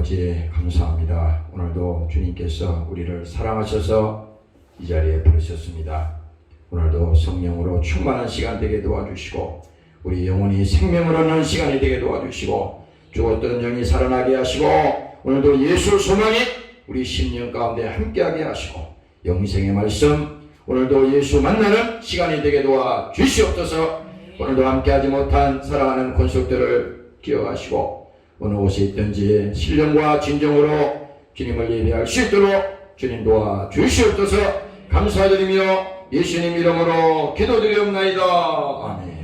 아버지 감사합니다. 오늘도 주님께서 우리를 사랑하셔서 이 자리에 부르셨습니다. 오늘도 성령으로 충만한 시간 되게 도와주시고 우리 영혼이 생명을 얻는 시간이 되게 도와주시고 죽었던 영이 살아나게 하시고 오늘도 예수 소망이 우리 심령 가운데 함께하게 하시고 영생의 말씀 오늘도 예수 만나는 시간이 되게 도와주시옵소서. 오늘도 함께하지 못한 사랑하는 권속들을 기억하시고 어느 곳에 있든지 신령과 진정으로 주님을 예배할 수 있도록 주님 도와주시옵소서. 감사드리며 예수님 이름으로 기도드리옵나이다. 아멘.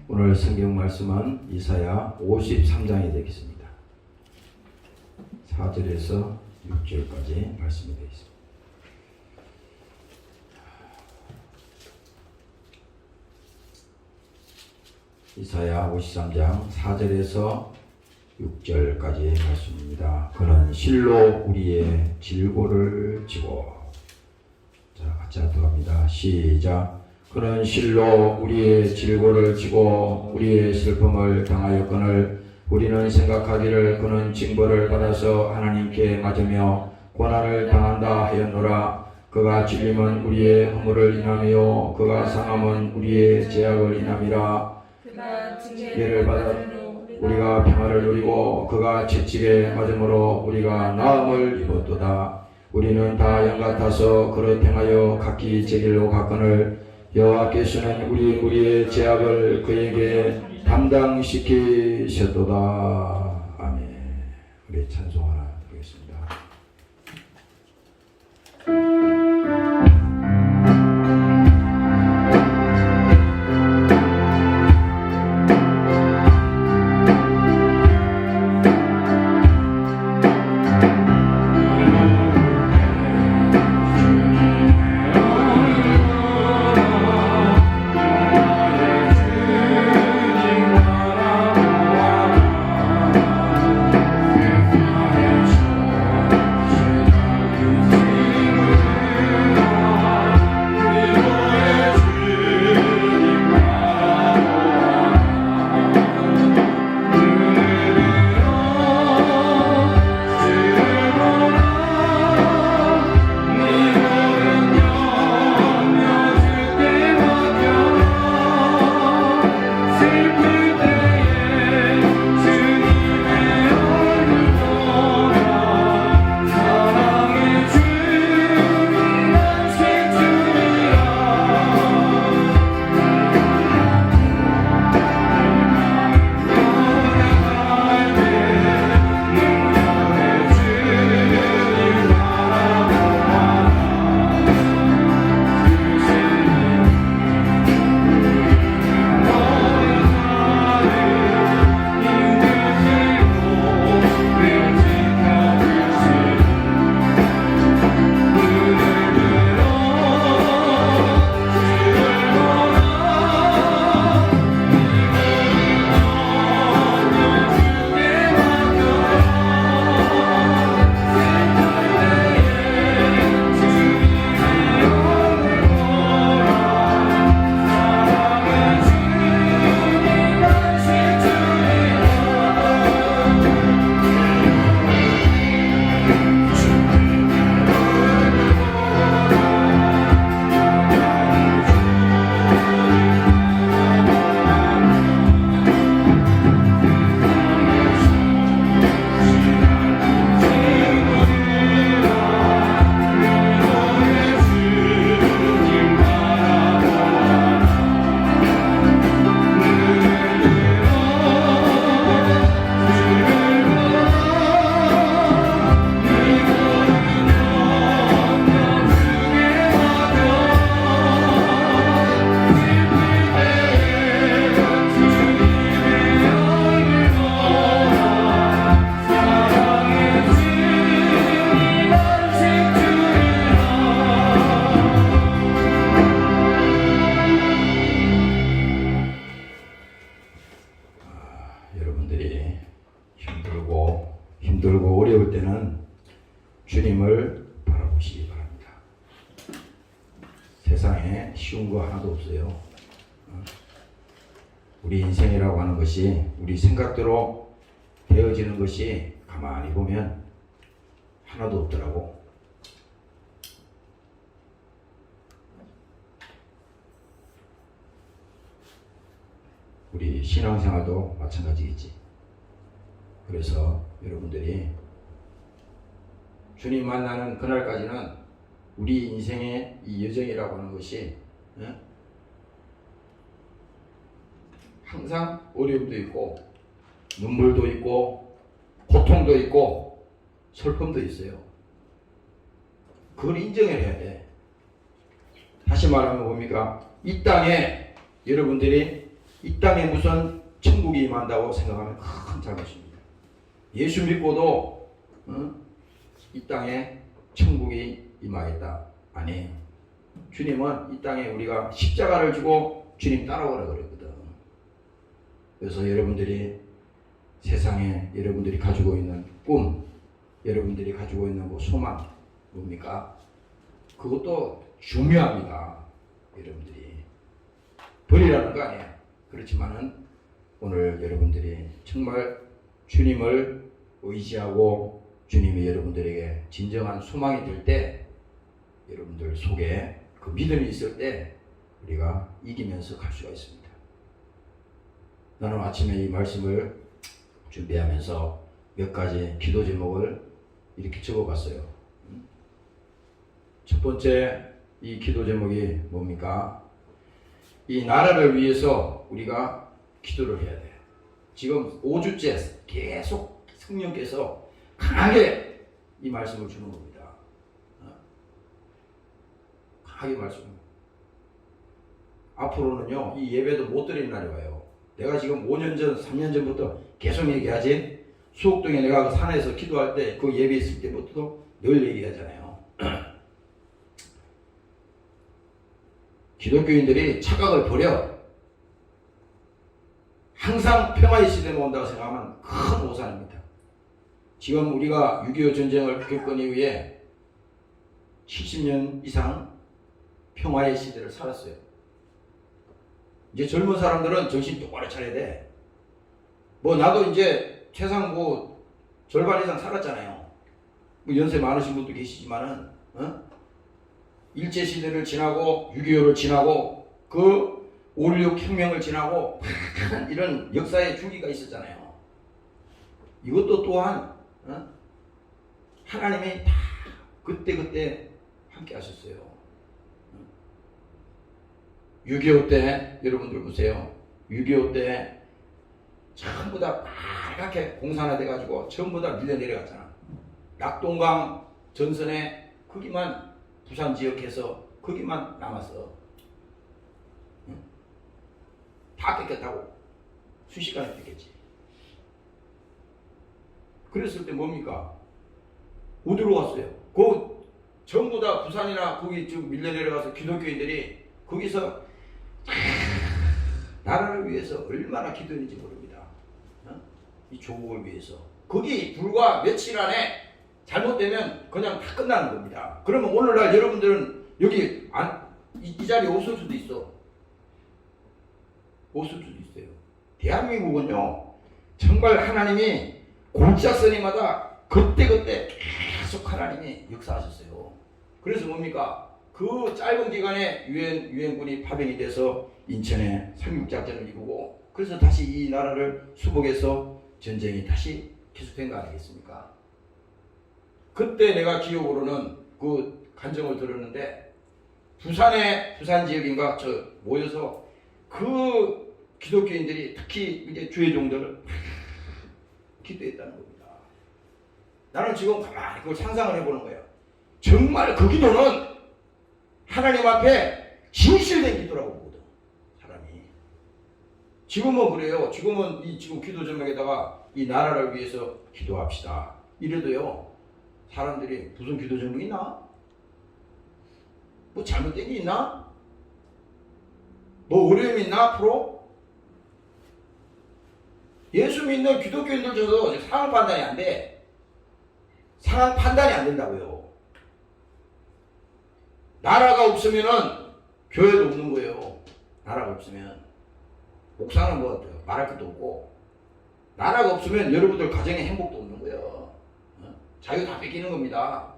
오늘 성경 말씀은 이사야 53장이 되겠습니다. 4절에서 6절까지 말씀이 되어 있습니다. 이사야 53장 4절에서 6절까지 말씀입니다. 그는 실로 우리의 질고를 지고, 자, 같이 하도록 합니다. 시작. 그는 실로 우리의 질고를 지고 우리의 슬픔을 당하였거늘 우리는 생각하기를 그는 징벌을 받아서 하나님께 맞으며 고난을 당한다 하였노라. 그가 찔림은 우리의 허물을 인하며 그가 상함은 우리의 죄악을 인함이라. 그가 징계를 받아 우리가 평화를 누리고 그가 채찍에 맞음으로 우리가 나음을 입었도다. 우리는 다 양 같아서 그릇 행하여 각기 제 길로 갔거늘 여호와께서는 우리의 죄악을 그에게 담당시키셨도다. 아멘. 우리 찬송 하나 드리겠습니다. 세상에 쉬운 거 하나도 없어요. 우리 인생이라고 하는 것이 우리 생각대로 되어지는 것이 가만히 보면 하나도 없더라고. 우리 신앙생활도 마찬가지겠지. 그래서 여러분들이 주님 만나는 그날까지는 우리 인생의 이 여정이라고 하는 것이 항상 어려움도 있고 눈물도 있고 고통도 있고 슬픔도 있어요. 그걸 인정을 해야 돼. 다시 말하면 뭡니까? 이 땅에 여러분들이 이 땅에 무슨 천국이 임한다고 생각하면 큰 잘못입니다. 예수 믿고도 이 땅에 천국이 임하겠다? 아니에요. 주님은 이 땅에 우리가 십자가를 지고 주님 따라오라 그랬거든. 그래서 여러분들이 세상에 여러분들이 가지고 있는 꿈, 여러분들이 가지고 있는 뭐 소망 뭡니까? 그것도 중요합니다. 여러분들이 버리라는 거 아니에요. 그렇지만은 오늘 여러분들이 정말 주님을 의지하고 주님이 여러분들에게 진정한 소망이 될 때, 여러분들 속에 그 믿음이 있을 때 우리가 이기면서 갈 수가 있습니다. 나는 아침에 이 말씀을 준비하면서 몇 가지 기도 제목을 이렇게 적어봤어요. 첫 번째 이 기도 제목이 뭡니까? 이 나라를 위해서 우리가 기도를 해야 돼요. 지금 5주째 계속 성령께서 강하게 이 말씀을 주는 겁니다. 강하게 말씀. 앞으로는요, 이 예배도 못 드리는 날이 와요. 내가 지금 5년 전, 3년 전부터 계속 얘기하지. 수옥동에 내가 그 산에서 기도할 때, 그 예배 있을 때부터도 늘 얘기하잖아요. 기독교인들이 착각을 버려. 항상 평화의 시대가 온다고 생각하면 큰 오산입니다. 지금 우리가 6.25 전쟁을 겪은 이후에 70년 이상 평화의 시대를 살았어요. 이제 젊은 사람들은 정신 똑바로 차려야 돼. 뭐 나도 이제 최상 뭐 절반 이상 살았잖아요. 뭐 연세 많으신 분도 계시지만은 일제시대를 지나고 6.25를 지나고 그 5.16 혁명을 지나고 이런 역사의 주기가 있었잖아요. 이것도 또한 하나님이 다 그때 함께 하셨어요. 6.25 때 여러분들 보세요. 6.25 때 전부 다 빨갛게 공산화 돼가지고 전부 다 밀려 내려갔잖아. 낙동강 전선에 거기만 부산 지역에서 거기만 남았어. 다 뺏겼다고. 순식간에 뺏겼지. 그랬을 때 뭡니까? 어디로 갔어요? 그 전부 다 부산이나 거기 지금 밀려 내려가서 기독교인들이 거기서 나라를 위해서 얼마나 기도했는지 모릅니다. 이 조국을 위해서. 거기 불과 며칠 안에 잘못되면 그냥 다 끝나는 겁니다. 그러면 오늘날 여러분들은 여기 이 자리에 없을 수도 있어. 없을 수도 있어요. 대한민국은요, 정말 하나님이 골짜기마다 그때그때 계속 하나님이 역사하셨어요. 그래서 뭡니까? 그 짧은 기간에 유엔군이 파병이 돼서 인천에 상륙작전을 이루고, 그래서 다시 이 나라를 수복해서 전쟁이 다시 계속된 거 아니겠습니까? 그때 내가 기억으로는 그 간정을 들었는데, 부산 지역인가 저 모여서 그 기독교인들이 특히 이제 주의종들을 기도했다는 겁니다. 나는 지금 가만히 그걸 상상을 해보는 거예요. 정말 그 기도는 하나님 앞에 진실된 기도라고 보거든, 사람이. 지금은 그래요. 지금은 지금 기도 제목에다가 이 나라를 위해서 기도합시다. 이래도요, 사람들이 무슨 기도 제목이 있나? 뭐 잘못된 게 있나? 뭐 어려움이 있나 앞으로? 예수 믿는 기독교인들조차도 상황 판단이 안 돼. 상황 판단이 안 된다고요. 나라가 없으면은 교회도 없는 거예요. 나라가 없으면. 목사는 뭐 말할 것도 없고, 나라가 없으면 여러분들 가정에 행복도 없는 거예요. 자유 다 뺏기는 겁니다.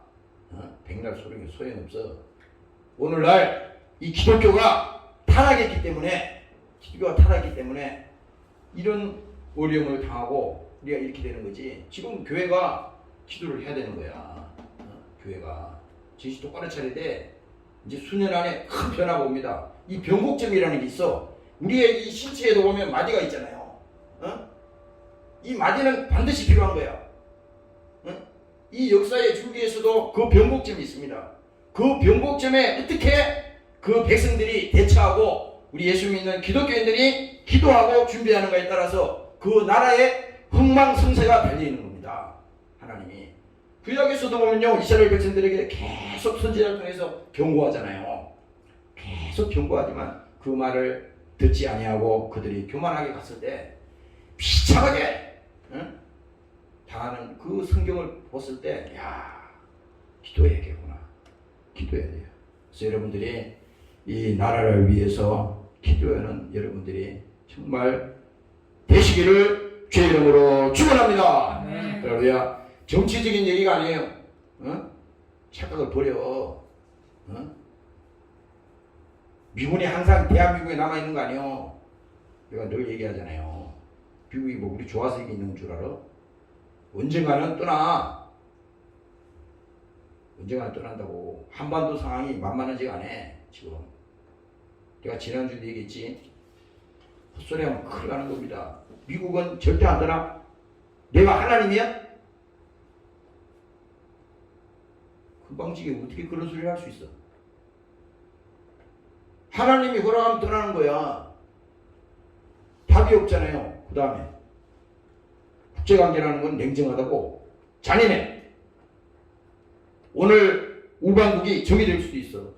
백날 소용없어. 오늘날 이 기독교가 타락했기 때문에 이런 어려움을 당하고 우리가 이렇게 되는 거지. 지금 교회가 기도를 해야 되는 거야. 교회가 정신 똑바로 차려야 돼. 이제 수년 안에 큰 변화가 옵니다. 이 변곡점이라는 게 있어. 우리의 이 신체에도 보면 마디가 있잖아요. 이 마디는 반드시 필요한 거야. 이 역사의 줄기에서도 그 변곡점이 있습니다. 그 변곡점에 어떻게 그 백성들이 대처하고 우리 예수 믿는 기독교인들이 기도하고 준비하는가에 따라서 그 나라의 흥망성쇠가 달려있는 겁니다. 하나님이 구약에서도 보면요, 이스라엘 백성들에게 계속 선지자를 통해서 경고하잖아요. 계속 경고하지만 그 말을 듣지 아니하고 그들이 교만하게 갔을 때 비참하게 당하는 그 성경을 봤을 때, 야, 기도해야겠구나. 기도해야 돼요. 그래서 여러분들이 이 나라를 위해서 기도하는 여러분들이 정말 되시기를 주의 이름으로 축원합니다. 할렐루야. 정치적인 얘기가 아니에요. 착각을 버려. 미군이 항상 대한민국에 남아있는 거 아니에요. 내가 늘 얘기하잖아요. 미국이 뭐 우리 좋아서 이게 있는 줄 알아? 언젠가는 떠나. 언젠가는 떠난다고. 한반도 상황이 만만하지가 않아. 지금 내가 지난주에도 얘기했지. 헛소리하면 큰일 나는 겁니다. 미국은 절대 안 떠나. 내가 하나님이야? 금방지게 어떻게 그런 소리를 할 수 있어? 하나님이 허락하면 떠나는 거야. 답이 없잖아요. 그 다음에 국제관계라는 건 냉정하다고. 잔인해. 오늘 우방국이 적이 될 수도 있어.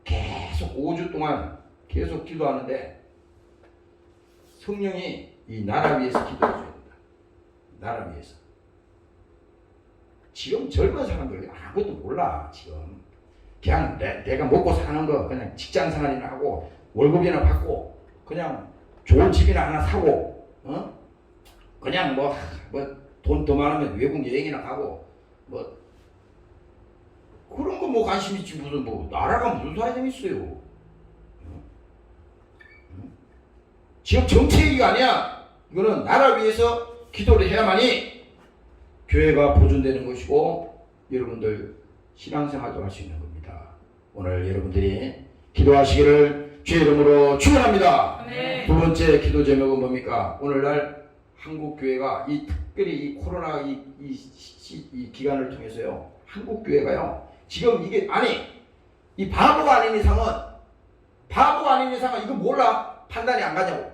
계속 5주 동안 계속 기도하는데 성령이 이 나라 위해서 기도해줘야 된다. 나라 위해서. 지금 젊은 사람들 아무것도 몰라. 지금 그냥 내가 먹고 사는 거 그냥 직장 생활이나 하고 월급이나 받고 그냥 좋은 집이나 하나 사고 그냥 뭐 돈 더 많으면 외국 여행이나 가고 뭐 그런 거 뭐 관심 있지. 무슨 뭐 나라가 무슨 사정이 있어요. 지금 정치 얘기가 아니야. 이거는 나라 위해서 기도를 해야만이 교회가 보존되는 것이고 여러분들 신앙생활도 할 수 있는 겁니다. 오늘 여러분들이 기도하시기를 주의 이름으로 축원합니다. 두 번째 기도 제목은 뭡니까? 오늘날 한국 교회가 특별히 이 코로나 이 기간을 통해서요, 한국 교회가요 지금 이게 이 바보가 아닌 이상은 이거 몰라. 판단이 안 가냐고.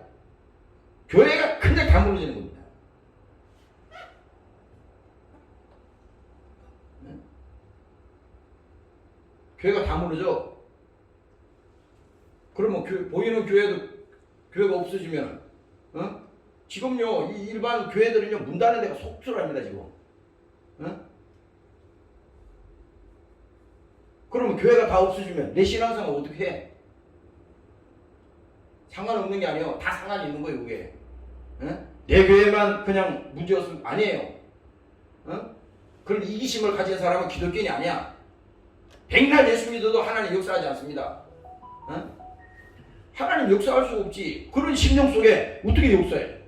교회가 그냥 다 무너지는 겁니다. 교회가 다 무너져. 그러면 보이는 교회가 없어지면, 지금요, 이 일반 교회들은요, 문 닫는 데가 속출합니다, 지금. 그러면 교회가 다 없어지면 내 신앙생활 어떻게 해? 상관없는 게 아니에요. 다 상관이 있는 거예요, 그게. 내 교회만 그냥 문제였으면 아니에요. 그런 이기심을 가진 사람은 기독교인이 아니야. 백날 예수 믿어도 하나님 역사하지 않습니다. 하나님 역사할 수 없지. 그런 심령 속에 어떻게 역사해?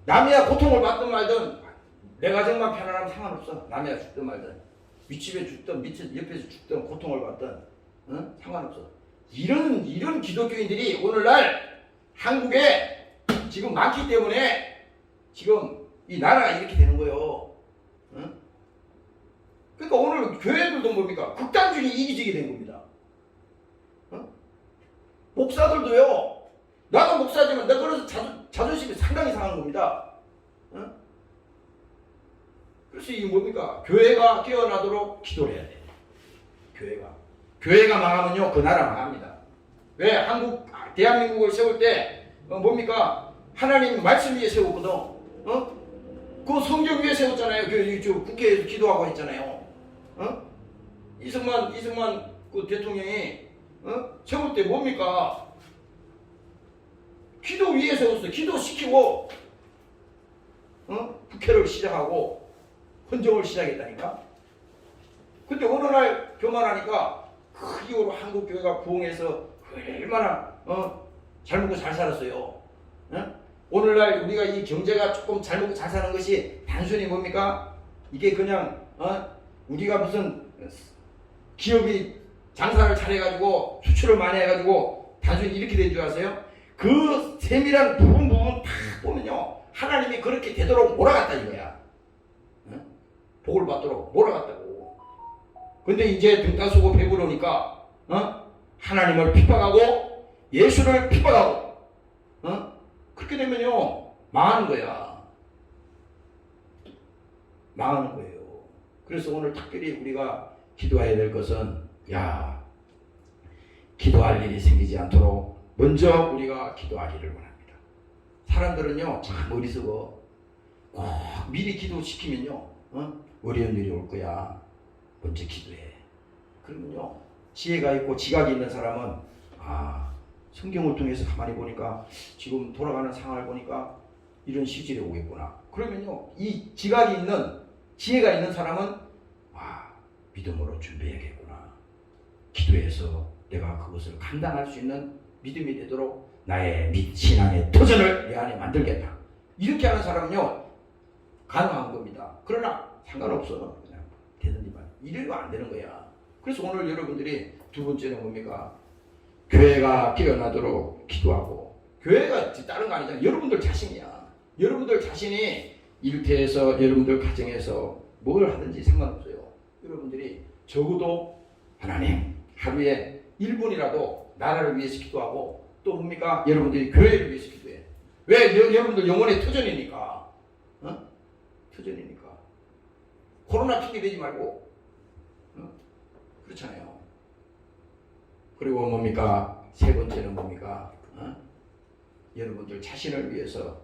남이야 고통을 받든 말든 내 가정만 편안하면 상관없어. 남이야 죽든 말든 윗집에 죽든 밑에 옆에서 죽든 고통을 받든 상관없어. 이런 기독교인들이 오늘날 한국에 지금 많기 때문에 지금 이 나라가 이렇게 되는 거예요. 그러니까 오늘 교회들도 뭡니까? 극단주의 이기적이 된 겁니다. 목사들도요. 나도 목사지만 내가 그래서 자존심이 상당히 상한 겁니다. 그래서 이게 뭡니까? 교회가 깨어나도록 기도를 해야 돼요. 교회가 망하면요, 그 나라 망합니다. 왜? 대한민국을 세울 때 뭡니까? 하나님 말씀 위에 세우거든. 그 성경 위에 세웠잖아요. 그 국회에서 기도하고 했잖아요. 이승만 그 대통령이 세울 때 뭡니까? 기도 위에 세웠어. 기도시키고 국회를 시작하고 헌정을 시작했다니까. 근데 어느 날 교만하니까 그 이후로 한국 교회가 부흥해서 얼마나 잘 먹고 잘 살았어요. 오늘날 우리가 이 경제가 조금 잘 먹고 잘 사는 것이 단순히 뭡니까? 이게 그냥 우리가 무슨 기업이 장사를 잘해가지고 수출을 많이 해가지고 단순히 이렇게 된 줄 아세요? 그 세밀한 부분 다 보면요, 하나님이 그렇게 되도록 몰아갔다 이거야. 복을 받도록 몰아갔다고. 근데 이제 등 따쓰고 배부르니까 하나님을 핍박하고 예수를 핍박하고 그렇게 되면요 망하는 거야. 망하는 거예요. 그래서 오늘 특별히 우리가 기도해야 될 것은, 기도할 일이 생기지 않도록 먼저 우리가 기도하기를 원합니다. 사람들은요 참 어리석어. 미리 기도시키면요 어려운 일이 올 거야. 먼저 기도해. 그러면요 지혜가 있고 지각이 있는 사람은 성경을 통해서 가만히 보니까 지금 돌아가는 상황을 보니까 이런 시절이 오겠구나. 그러면요 이 지각이 있는 지혜가 있는 사람은 믿음으로 준비해야겠구나. 기도해서 내가 그것을 감당할 수 있는 믿음이 되도록 나의 신앙의 도전을 내 안에 만들겠다. 이렇게 하는 사람은요 가능한 겁니다. 그러나 상관없어. 그냥 되든지만. 이래도 안 되는 거야. 그래서 오늘 여러분들이 두 번째는 뭡니까? 교회가 깨어나도록 기도하고. 교회가 다른 거 아니잖아요. 여러분들 자신이야. 여러분들 자신이 일터에서 여러분들 가정에서 뭘 하든지 상관없어요. 여러분들이 적어도 하나님 하루에 1분이라도 나라를 위해서 기도하고, 또 뭡니까? 여러분들이 교회를 위해서 기도해. 왜? 여러분들 영혼의 터전이니까. 터전이니까. 코로나 핑계 대지 말고. 그렇잖아요. 그리고 뭡니까? 세 번째는 뭡니까? 여러분들 자신을 위해서,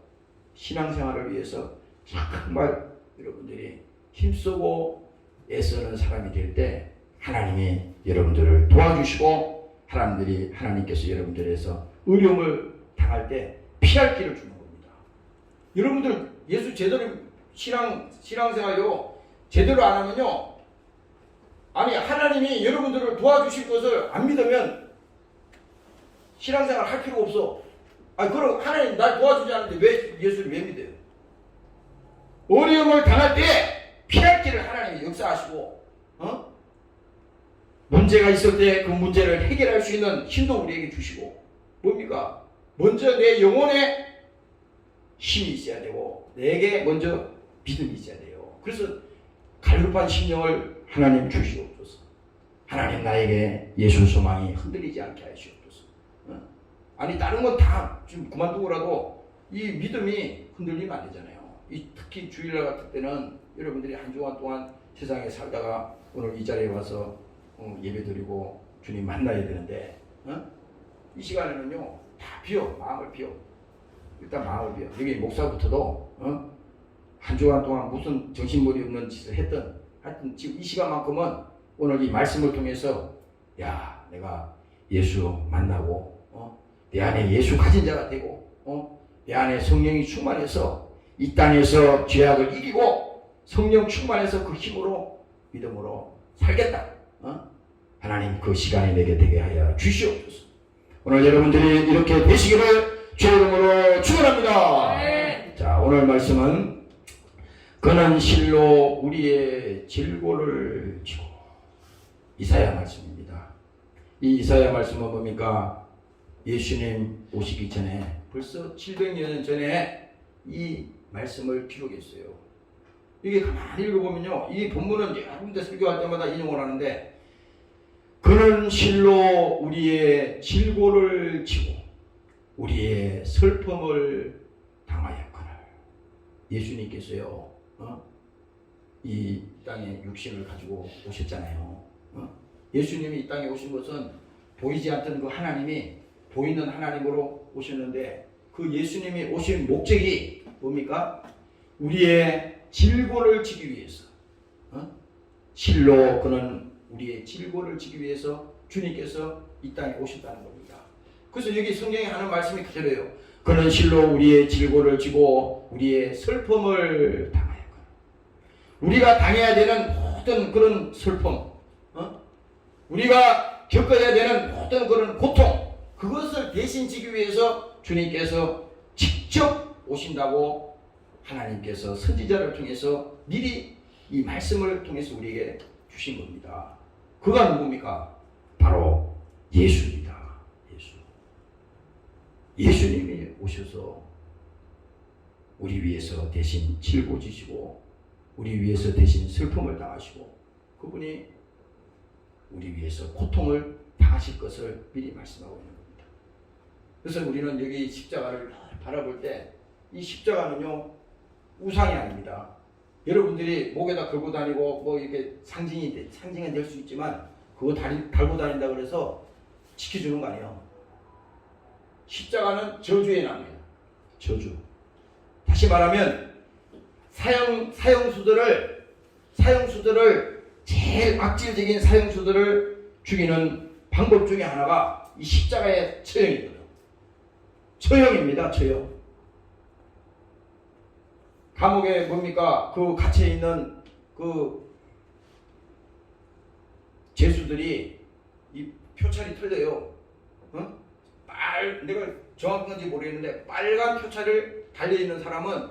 신앙생활을 위해서 정말 여러분들이 힘쓰고 애쓰는 사람이 될 때 하나님이 여러분들을 도와주시고, 하나님께서 여러분들에서 어려움을 당할 때 피할 길을 주는 겁니다. 여러분들 예수 제대로 신앙생활요 제대로 안 하면요, 하나님이 여러분들을 도와주실 것을 안 믿으면 신앙생활 할 필요가 없어. 그럼 하나님 날 도와주지 않는데 왜 예수를 왜 믿어요? 어려움을 당할 때 피할 길을 하나님이 역사하시고, 문제가 있을 때 그 문제를 해결할 수 있는 힘도 우리에게 주시고, 뭡니까? 먼저 내 영혼에 힘이 있어야 되고, 내게 먼저 믿음이 있어야 돼요. 그래서 갈급한 심령을 하나님 주시옵소서. 하나님 나에게 예수 소망이 흔들리지 않게 하시옵소서. 다른 건 다 좀 그만두고라도 이 믿음이 흔들리면 안 되잖아요. 특히 주일날 같은 때는 여러분들이 한 주간 동안 세상에 살다가 오늘 이 자리에 와서 예배드리고 주님 만나야 되는데, 이 시간에는요 다 비워. 마음을 비워. 일단 마음을 비워. 여기 목사부터도 한 주간 동안 무슨 정신머리 없는 짓을 했든 하여튼 지금 이 시간만큼은 오늘 이 말씀을 통해서 내가 예수 만나고 내 안에 예수 가진 자가 되고 내 안에 성령이 충만해서 이 땅에서 죄악을 이기고 성령 충만해서 그 힘으로 믿음으로 살겠다. 하나님 그 시간이 내게 되게 하여 주시옵소서. 오늘 여러분들이 이렇게 되시기를 주의 이름으로 축원합니다. 네. 자, 오늘 말씀은 그는 실로 우리의 질고를 지고, 이사야 말씀입니다. 이 이사야 말씀은 뭡니까? 예수님 오시기 전에 벌써 700년 전에 이 말씀을 기록했어요. 이게 가만히 읽어보면요, 이 본문은 여러 군데 설교할 때마다 인용을 하는데, 그는 실로 우리의 질고를 지고 우리의 슬픔을 당하였거늘. 예수님께서요 이 땅에 육신을 가지고 오셨잖아요. 예수님이 이 땅에 오신 것은 보이지 않던 그 하나님이 보이는 하나님으로 오셨는데, 그 예수님이 오신 목적이 뭡니까? 우리의 질고를 지기 위해서, 실로 그는 우리의 질고를 지기 위해서 주님께서 이 땅에 오셨다는 겁니다. 그래서 여기 성경에 하는 말씀이 그대로예요. 그는 실로 우리의 질고를 지고 우리의 슬픔을 당하였거늘. 우리가 당해야 되는 모든 그런 슬픔, 우리가 겪어야 되는 모든 그런 고통, 그것을 대신 지기 위해서 주님께서 직접 오신다고 하나님께서 선지자를 통해서 미리 이 말씀을 통해서 우리에게 주신 겁니다. 그가 누굽니까? 바로 예수입니다. 예수님이 오셔서 우리 위해서 대신 짊어지시고 우리 위해서 대신 슬픔을 당하시고 그분이 우리 위해서 고통을 당하실 것을 미리 말씀하고 있는 겁니다. 그래서 우리는 여기 십자가를 바라볼 때 이 십자가는요 우상이 아닙니다. 여러분들이 목에다 걸고 다니고 뭐 이렇게 상징이 될 수 있지만 그거 달고 다닌다 그래서 지켜주는 거 아니에요. 십자가는 저주의 나무예요. 저주. 다시 말하면 사형수들을 제일 악질적인 사형수들을 죽이는 방법 중에 하나가 이 십자가의 처형이거든요. 처형입니다. 처형. 감옥에 뭡니까? 그 갇혀 있는 그 죄수들이 이 표찰이 털려요. 내가 정확한 건지 모르겠는데 빨간 표찰을 달려있는 사람은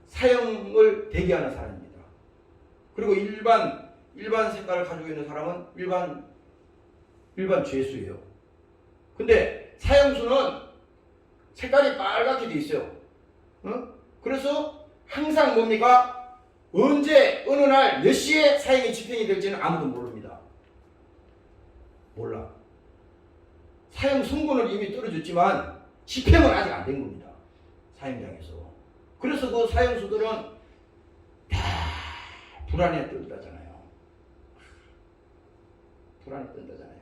사형을 대기하는 사람입니다. 그리고 일반 색깔을 가지고 있는 사람은 일반 죄수예요. 근데 사형수는 색깔이 빨갛게 돼 있어요. 그래서 항상 뭡니까? 언제 어느 날 몇 시에 사형이 집행이 될지는 아무도 모릅니다. 몰라. 사형 선고는 이미 떨어졌지만 집행은 아직 안 된 겁니다. 사형장에서. 그래서 그 사형수들은 다 불안에 뜬다잖아요. 불안에 뜬다잖아요.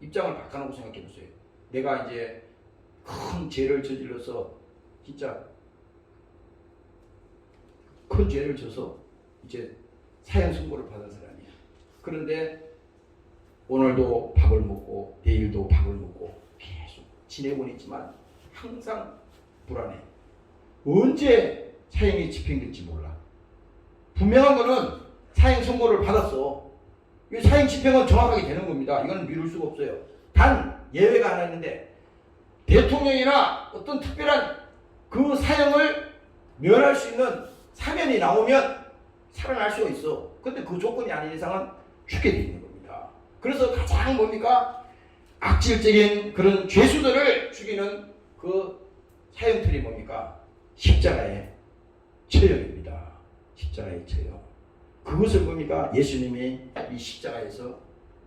입장을 바꿔놓고 생각해보세요. 내가 이제 큰 죄를 저질러서 진짜 큰 죄를 져서 이제 사형 선고를 받은 사람이야. 그런데 오늘도 밥을 먹고 내일도 밥을 먹고 계속 지내고는 있지만 항상 불안해. 언제 사형이 집행될지 몰라. 분명한 거는 사형 선고를 받았어. 이 사형 집행은 정확하게 되는 겁니다. 이건 미룰 수가 없어요. 단 예외가 하나 있는데 대통령이나 어떤 특별한 그 사형을 면할 수 있는 사면이 나오면 살아날 수가 있어. 근데 그 조건이 아닌 이상은 죽게 돼 있는 겁니다. 그래서 가장 뭡니까? 악질적인 그런 죄수들을 죽이는 그 사형틀이 뭡니까? 십자가의 처형입니다. 십자가의 처형. 그것을 뭡니까? 예수님이 이 십자가에서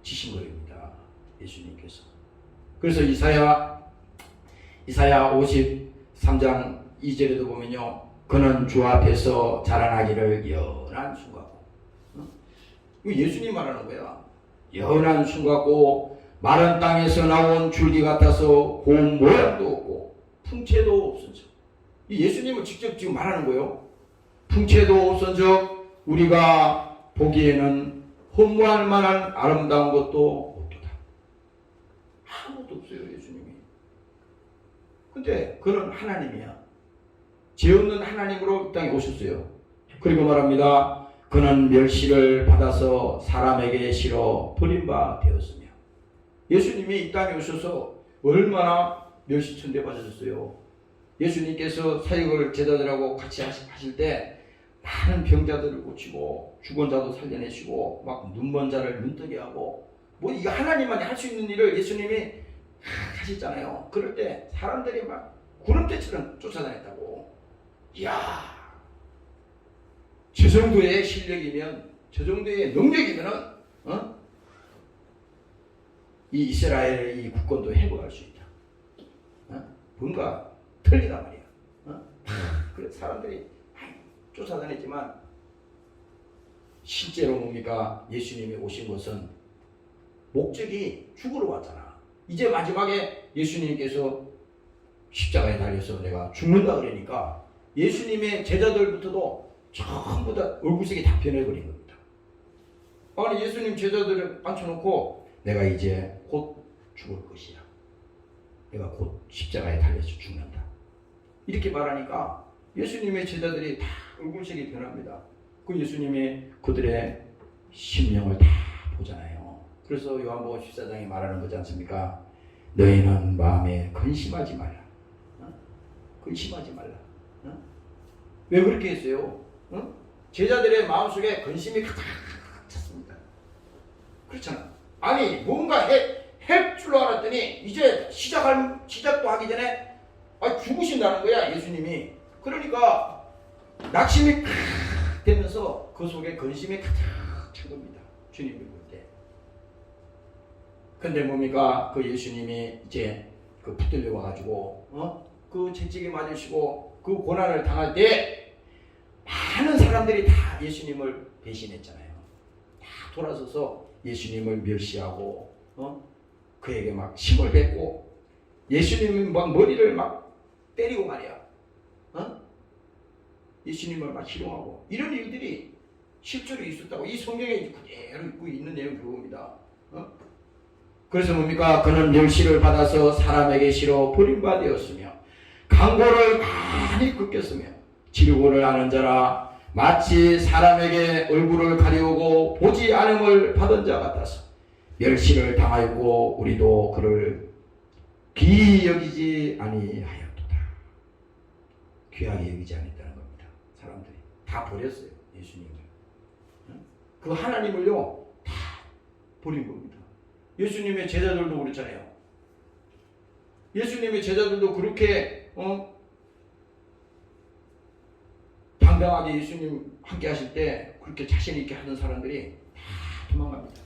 지신 것입니다. 예수님께서. 그래서 이사야 53장 2절에도 보면요. 그는 주 앞에서 자라나기를 연한 순 같고. 이거 예수님 말하는 거야. 연한 순 같고 마른 땅에서 나온 줄기 같아서 고운 모양도 없고 풍채도 없은 척. 이 예수님을 직접 지금 말하는 거예요. 풍채도 없은 척 우리가 보기에는 허무할 만한 아름다운 것도 없도다. 아무것도 없어요. 예수님이. 근데 그는 하나님이야. 죄 없는 하나님으로 이 땅에 오셨어요. 그리고 말합니다. 그는 멸시를 받아서 사람에게 실어 버림바 되었으며. 예수님이 이 땅에 오셔서 얼마나 멸시천대 받으셨어요. 예수님께서 사역을 제자들하고 같이 하실 때 많은 병자들을 고치고 죽은 자도 살려내시고 막 눈먼 자를 눈뜨게 하고 뭐 이거 하나님만이 할 수 있는 일을 예수님이 하셨잖아요. 그럴 때 사람들이 막 구름대처럼 쫓아다녔다고. 이야, 저 정도의 실력이면, 저 정도의 능력이면은, 이 이스라엘의 이 국권도 회복할 수 있다. 뭔가 틀리단 말이야. 그래서 사람들이 쫓아다녔지만, 실제로 뭡니까? 예수님이 오신 것은 목적이 죽으러 왔잖아. 이제 마지막에 예수님께서 십자가에 달려서 내가 죽는다 그러니까 예수님의 제자들부터도 전부 다 얼굴색이 다 변해버린 겁니다. 아니 예수님 제자들을 앉혀놓고 내가 이제 곧 죽을 것이야. 내가 곧 십자가에 달려서 죽는다. 이렇게 말하니까 예수님의 제자들이 다 얼굴색이 변합니다. 그 예수님이 그들의 심령을 다 보잖아요. 그래서 요한복음 14장에 말하는 거지 않습니까? 너희는 마음에 근심하지 말라. 근심하지 말라. 왜 그렇게 했어요? 제자들의 마음속에 근심이 가득 찼습니다. 그렇잖아. 아니 뭔가 할 줄 알았더니 이제 시작도 하기 전에 죽으신다는 거야 예수님이. 그러니까 낙심이 되면서 그 속에 근심이 가득 찬 겁니다. 주님을 볼 때. 근데 뭡니까? 그 예수님이 이제 그 붙들려 와가지고 그 채찍에 맞으시고 그 고난을 당할 때 많은 사람들이 다 예수님을 배신했잖아요. 다 돌아서서 예수님을 멸시하고 그에게 막 침을 뱉고 예수님이 막 머리를 막 때리고 말이야. 예수님을 막 희롱하고 이런 일들이 실제로 있었다고 이 성경에 그대로 있고 있는 내용이 그겁니다. 그래서 뭡니까? 그는 멸시를 받아서 사람에게 실어 버림받았으며 강고를 많이 끄꼈으며 질고를 하는 자라 마치 사람에게 얼굴을 가리우고 보지 않음을 받은 자 같아서 멸시를 당하였고 우리도 그를 귀히 여기지 아니하였도다. 귀하게 여기지 않았다는 겁니다. 사람들이 다 버렸어요. 예수님을. 그 하나님을요 다 버린 겁니다. 예수님의 제자들도 그렇잖아요. 예수님의 제자들도 그렇게 당당하게 예수님 함께 하실 때 그렇게 자신 있게 하던 사람들이 다 도망갑니다.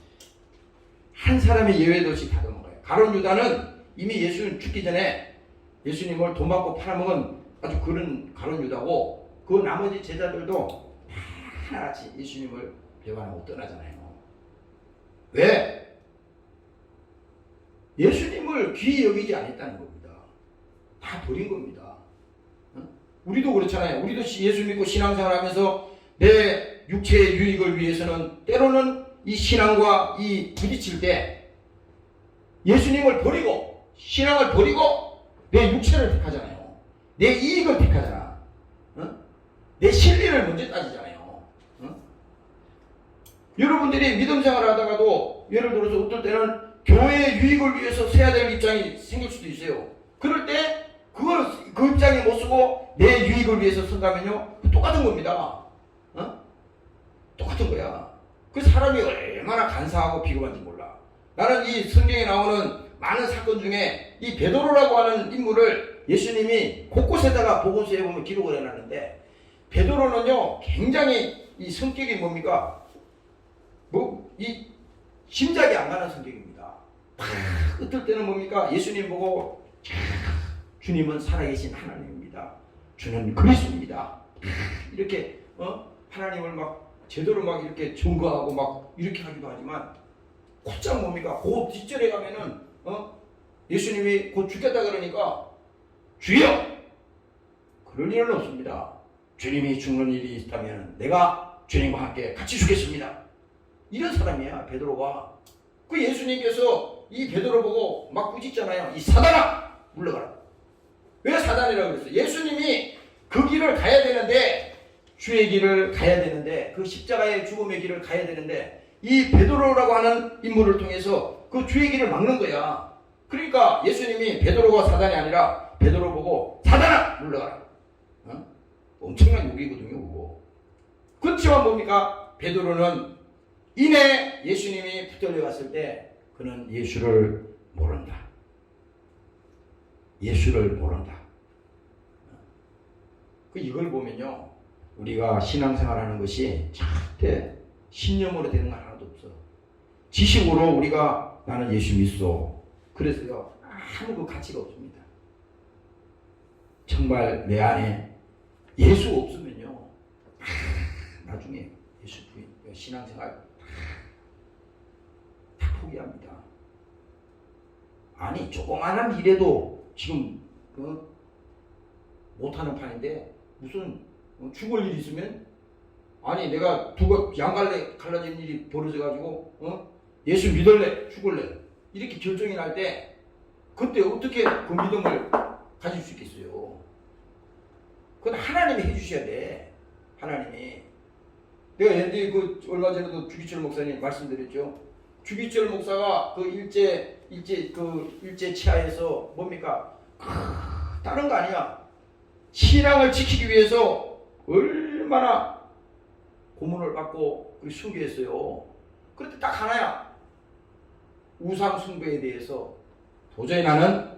한 사람의 예외도 없이 다 도망가요. 가룟 유다는 이미 예수님 죽기 전에 예수님을 돈 받고 팔아먹은 아주 그런 가룟 유다고 그 나머지 제자들도 다 하나같이 예수님을 배반하고 떠나잖아요. 왜? 예수님을 귀히 여기지 않았다는 겁니다. 다 버린 겁니다. 우리도 그렇잖아요. 우리도 예수 믿고 신앙생활 하면서 내 육체의 유익을 위해서는 때로는 이 신앙과 이 부딪힐 때 예수님을 버리고 신앙을 버리고 내 육체를 택하잖아요. 내 이익을 택하잖아. 내 실리를 먼저 따지잖아요. 여러분들이 믿음 생활을 하다가도 예를 들어서 어떨 때는 교회의 유익을 위해서 서야 될 입장이 생길 수도 있어요. 그럴 때 그 입장에 못 쓰고 내 유익을 위해서 쓴다면요 똑같은 겁니다. 똑같은 거야. 그 사람이 얼마나 간사하고 비겁한지 몰라. 나는 이 성경에 나오는 많은 사건 중에 이 베드로라고 하는 인물을 예수님이 곳곳에다가 복음서에 보면 기록을 해놨는데 베드로는요 굉장히 이 성격이 뭡니까? 이 짐작이 안 가는 성격입니다. 어떨 때는 뭡니까? 예수님 보고 주님은 살아계신 하나님입니다. 주는 그리스도입니다. 이렇게 하나님을 막 제대로 막 이렇게 증거하고 막 이렇게 하기도 하지만 곧장 뭡니까? 그 뒷절에 가면은 예수님이 곧 죽겠다 그러니까 주여! 그럴 일은 없습니다. 주님이 죽는 일이 있다면 내가 주님과 함께 같이 죽겠습니다. 이런 사람이야 베드로가. 그 예수님께서 이 베드로 보고 막 꾸짖잖아요. 이 사단아 물러가라. 왜 사단이라고 그랬어요? 예수님이 그 길을 가야 되는데 주의 길을 가야 되는데 그 십자가의 죽음의 길을 가야 되는데 이 베드로라고 하는 인물을 통해서 그 주의 길을 막는 거야. 그러니까 예수님이 베드로가 사단이 아니라 베드로 보고 사단아 물러가라. 엄청난 욕이거든요. 그거. 그렇지만 뭡니까? 베드로는 이내 예수님이 붙들려 갔을 때 그는 예수를 모른다. 예수를 모른다. 이걸 보면요 우리가 신앙생활하는 것이 절대 신념으로 되는 건 하나도 없어. 지식으로 우리가 나는 예수 믿어. 그래서요 아무 그 가치가 없습니다. 정말 내 안에 예수 없으면요 나중에 예수 부인 신앙생활 다 포기합니다. 아니 조그마한 일에도 지금 못하는 판인데 무슨 죽을 일 있으면 아니 내가 양갈래진 일이 벌어져가지고 예수 믿을래 죽을래 이렇게 결정이 날 때 그때 어떻게 그 믿음을 가질 수 있겠어요? 그건 하나님이 해주셔야 돼. 하나님이. 내가 옛날에 얼마 전에도 주기철 목사님 말씀드렸죠. 주기철 목사가 그 일제 치하에서 뭡니까? 다른 거 아니야. 신앙을 지키기 위해서 얼마나 고문을 받고 순교했어요. 그런데 딱 하나야. 우상 숭배에 대해서 도저히 나는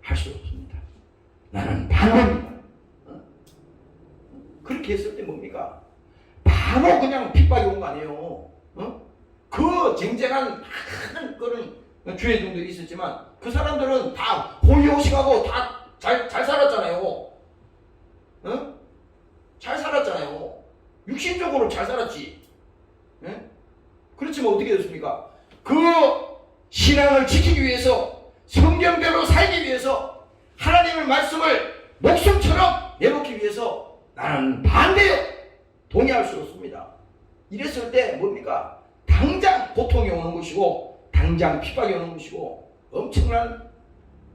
할 수 없습니다. 나는 반대입니다. 그렇게 했을 때 뭡니까? 바로 그냥 핍박이 온 거 아니에요. 그 쟁쟁한 많은 그런 주의종들이 있었지만 그 사람들은 다 호의호식하고 다 잘 살았잖아요. 잘 살았잖아요. 육신적으로 잘 살았지. 그렇지만 어떻게 됐습니까? 그 신앙을 지키기 위해서 성경대로 살기 위해서 하나님의 말씀을 목숨처럼 내놓기 위해서 나는 반대요. 동의할 수 없습니다. 이랬을 때 뭡니까? 당장 고통이 오는 것이고 당장 핍박이 오는 것이고 엄청난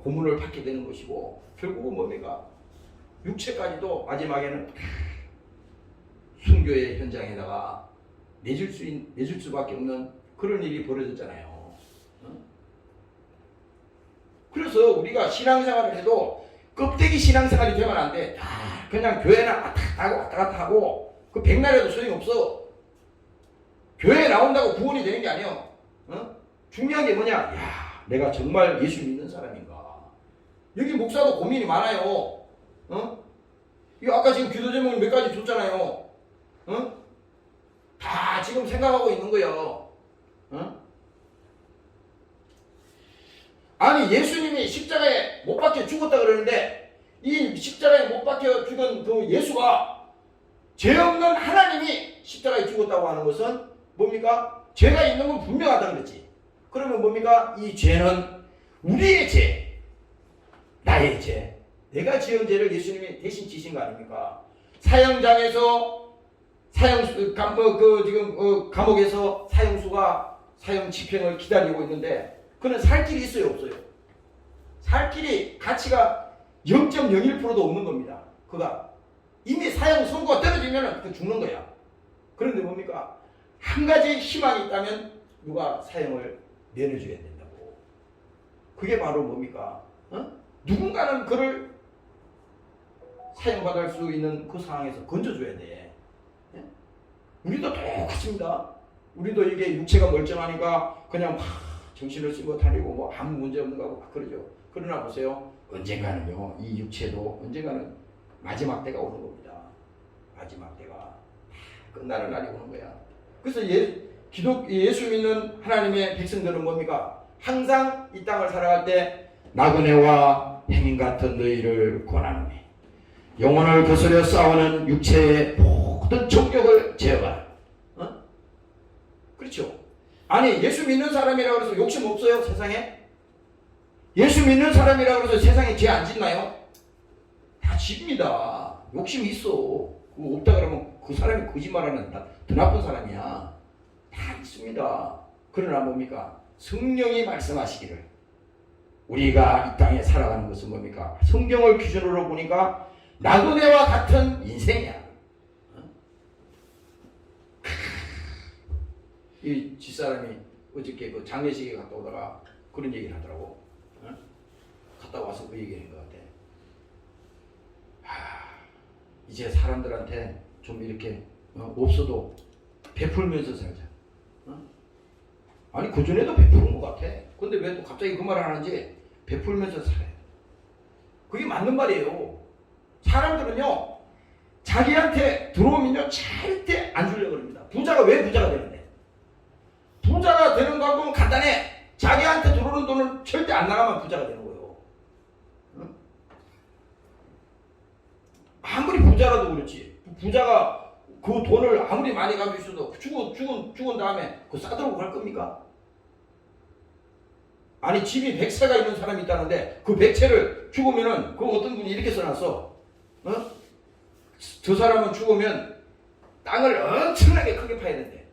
고문을 받게 되는 것이고 결국은 뭡니까? 육체까지도 마지막에는 순교의 현장에다가 내줄 수밖에 없는 그런 일이 벌어졌잖아요. 그래서 우리가 신앙생활을 해도 껍데기 신앙생활이 되면 안 돼. 그냥 교회나 왔다 갔다 하고 그 백날에도 소용없어. 교회에 나온다고 구원이 되는 게 아니야. 중요한 게 뭐냐? 야, 내가 정말 예수 믿는 사람인가? 여기 목사도 고민이 많아요. 이거 아까 지금 기도 제목을 몇 가지 줬잖아요. 다 지금 생각하고 있는 거예요. 아니 예수님이 십자가에 못 박혀 죽었다 그러는데 이 십자가에 못 박혀 죽은 그 예수가 죄 없는 하나님이 십자가에 죽었다고 하는 것은 뭡니까? 죄가 있는 건 분명하다 그랬지. 그러면 뭡니까? 이 죄는 우리의 죄, 나의 죄, 내가 지은 죄를 예수님이 대신 지신 거 아닙니까? 사형장에서 감옥에서 사형수가 사형 집행을 기다리고 있는데 그는 살 길이 있어요, 없어요? 살 길이 가치가 0.01%도 없는 겁니다. 그가 이미 사형 선고가 떨어지면 그 죽는 거야. 그런데 뭡니까? 한 가지 희망이 있다면 누가 사형을 내려줘야 된다고. 그게 바로 뭡니까? 누군가는 그를 사형받을 수 있는 그 상황에서 건져줘야 돼. 우리도 똑같습니다. 우리도 이게 육체가 멀쩡하니까 그냥 막 정신을 쓰고 다니고 뭐 아무 문제 없는 거고 막 그러죠. 그러나 보세요. 언젠가는요, 이 육체도 언젠가는 마지막 때가 오는 겁니다. 마지막 때가 끝나는 날이 오는 거야. 그래서 예수 믿는 하나님의 백성들은 뭡니까? 항상 이 땅을 살아갈 때 나그네와 행인 같은 너희를 권하노니 영혼을 거스려 싸우는 육체의 모든 정욕을 제어하라. 그렇죠? 아니 예수 믿는 사람이라고 해서 욕심 없어요 세상에? 예수 믿는 사람이라고 해서 세상에 죄 안 짓나요? 다 집니다. 욕심이 있어. 그거 없다 그러면 그 사람이 거짓말하는 더 나쁜 사람이야. 다 있습니다. 그러나 뭡니까? 성령이 말씀하시기를 우리가 이 땅에 살아가는 것은 뭡니까? 성경을 기준으로 보니까 나그네와 같은 인생이야. 이 집사람이 어저께 그 장례식에 갔다 오다가 그런 얘기를 하더라고. 갔다 와서 그 얘기를 한 것 같아. 이제 사람들한테 좀 이렇게 없어도 베풀면서 살자. 아니 그전에도 베푸는 것 같아. 근데 왜 또 갑자기 그 말을 하는지 베풀면서 살아야 돼. 그게 맞는 말이에요. 사람들은요 자기한테 들어오면요 절대 안 주려고 합니다. 부자가 왜 부자가 되는데? 부자가 되는 방법은 간단해. 자기한테 들어오는 돈을 절대 안 나가면 부자가 되는 거예요. 아무리 부자라도 그렇지. 부자가 그 돈을 아무리 많이 가지고 있어도 죽은 다음에 그 싸들고 갈 겁니까? 아니 집이 100채가 있는 사람이 있다는데 그 100채를 죽으면은 그 어떤 분이 이렇게 써놨어. 저 사람은 죽으면 땅을 엄청나게 크게 파야 된대.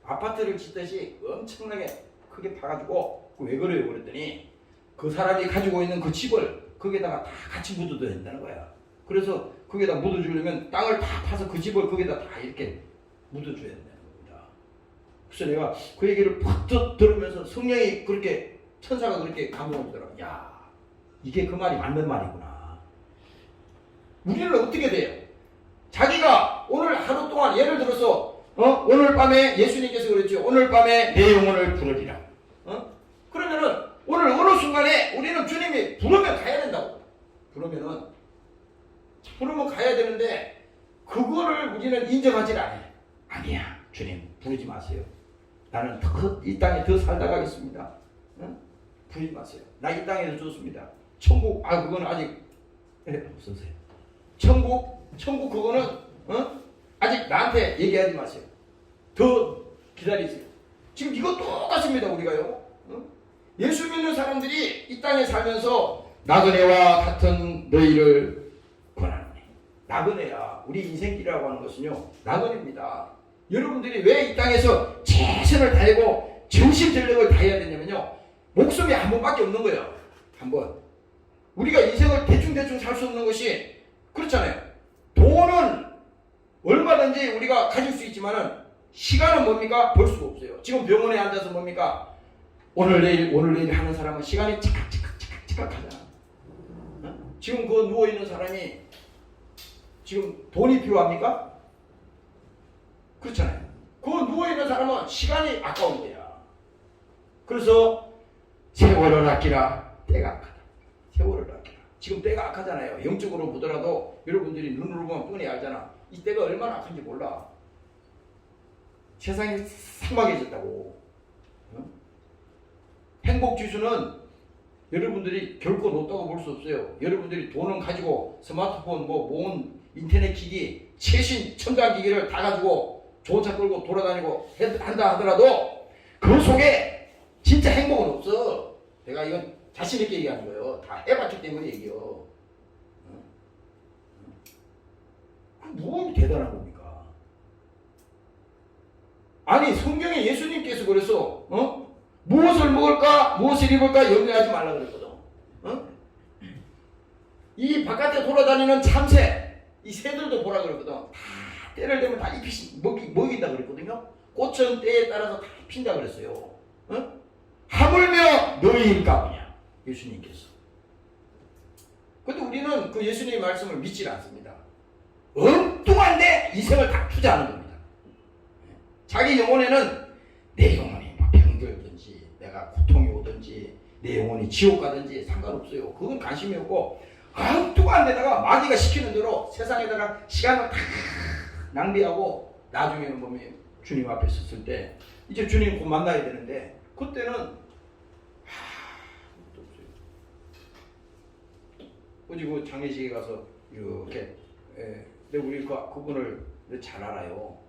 아파트를 짓듯이 엄청나게 크게 파가지고 왜 그래요? 그랬더니 그 사람이 가지고 있는 그 집을 거기에다가 다 같이 묻어둬야 된다는 거야. 그래서 거기에다 묻어주려면 땅을 다 파서 그 집을 거기에다 다 이렇게 묻어줘야 된다는 겁니다. 그래서 내가 그 얘기를 팍 들으면서 성령이 그렇게 천사가 그렇게 감동하더라고. 야, 이게 그 말이 맞는 말이구나. 우리는 어떻게 돼요? 자기가 오늘 하루 동안 예를 들어서 오늘 밤에 예수님께서 그랬죠. 오늘 밤에 내 영혼을 부르리라. 그러면은 오늘 어느 순간에 우리는 주님이 부르면 가야 된다고. 부르면 가야 되는데 그거를 우리는 인정하지 않아요. 아니야, 주님 부르지 마세요. 나는 이 땅에 더 살다 가겠습니다. 부르지 마세요. 나 이 땅에서 좋습니다. 천국 그거는 아직 없으세요. 천국 그거는 아직 나한테 얘기하지 마세요. 더 기다리세요. 지금 이거 똑같습니다. 우리가요. 예수 믿는 사람들이 이 땅에 살면서 나그네와 같은 너희를 권하노니. 나그네야. 우리 인생길이라고 하는 것은요, 나그네입니다. 여러분들이 왜 이 땅에서 최선을 다하고 정신전력을 다해야 되냐면요, 목숨이 한 번밖에 없는 거예요. 한 번. 우리가 인생을 대충 살 수 없는 것이 그렇잖아요. 돈은 얼마든지 우리가 가질 수 있지만은 시간은 뭡니까? 벌 수가 없어요. 지금 병원에 앉아서 뭡니까? 오늘 내일 하는 사람은 시간이 치깍 하잖아. 지금 그 누워있는 사람이 지금 돈이 필요합니까? 그렇잖아요. 그 누워있는 사람은 시간이 아까운 거야. 그래서 세월을 아끼라. 때가 악하다. 세월을 아끼라. 지금 때가 악하잖아요. 영적으로 보더라도 여러분들이 눈으로 보면 뻔히 알잖아. 이 때가 얼마나 악한지 몰라. 세상이 삭막해졌다고. 행복지수는 여러분들이 결코 높다고 볼 수 없어요. 여러분들이 돈은 가지고 스마트폰, 모은 인터넷 기기, 최신 첨단 기기를 다 가지고 좋은 차 끌고 돌아다니고 한다 하더라도 그 속에 진짜 행복은 없어. 내가 이건 자신 있게 얘기하는 거예요. 다 해봤기 때문에 얘기해요. 무엇이 대단한 겁니까? 아니 성경에 예수님께서 그래서 무엇을 먹을까 무엇을 입을까 염려하지 말라 그랬거든. 이 바깥에 돌아다니는 참새 이 새들도 보라 그랬거든. 다 때를 되면 다 잎이 먹인다 그랬거든요. 꽃은 때에 따라서 다 핀다 그랬어요. 하물며 너희일까 보냐 예수님께서. 근데 우리는 그 예수님의 말씀을 믿지 않습니다. 엉뚱한데 인생을 다 투자하는 겁니다. 자기 영혼에는 내 영혼이 병들든지 내가 고통이 오든지 내 영혼이 지옥 가든지 상관없어요. 그건 관심이 없고 엉뚱한 데다가 마귀가 시키는 대로 세상에다가 시간을 다 낭비하고 나중에는 보면 주님 앞에 섰을 때 이제 주님 곧 만나야 되는데 그때는 아무것도 없어요. 어제 그 장례식에 가서 이렇게 우리 그분을 잘 알아요.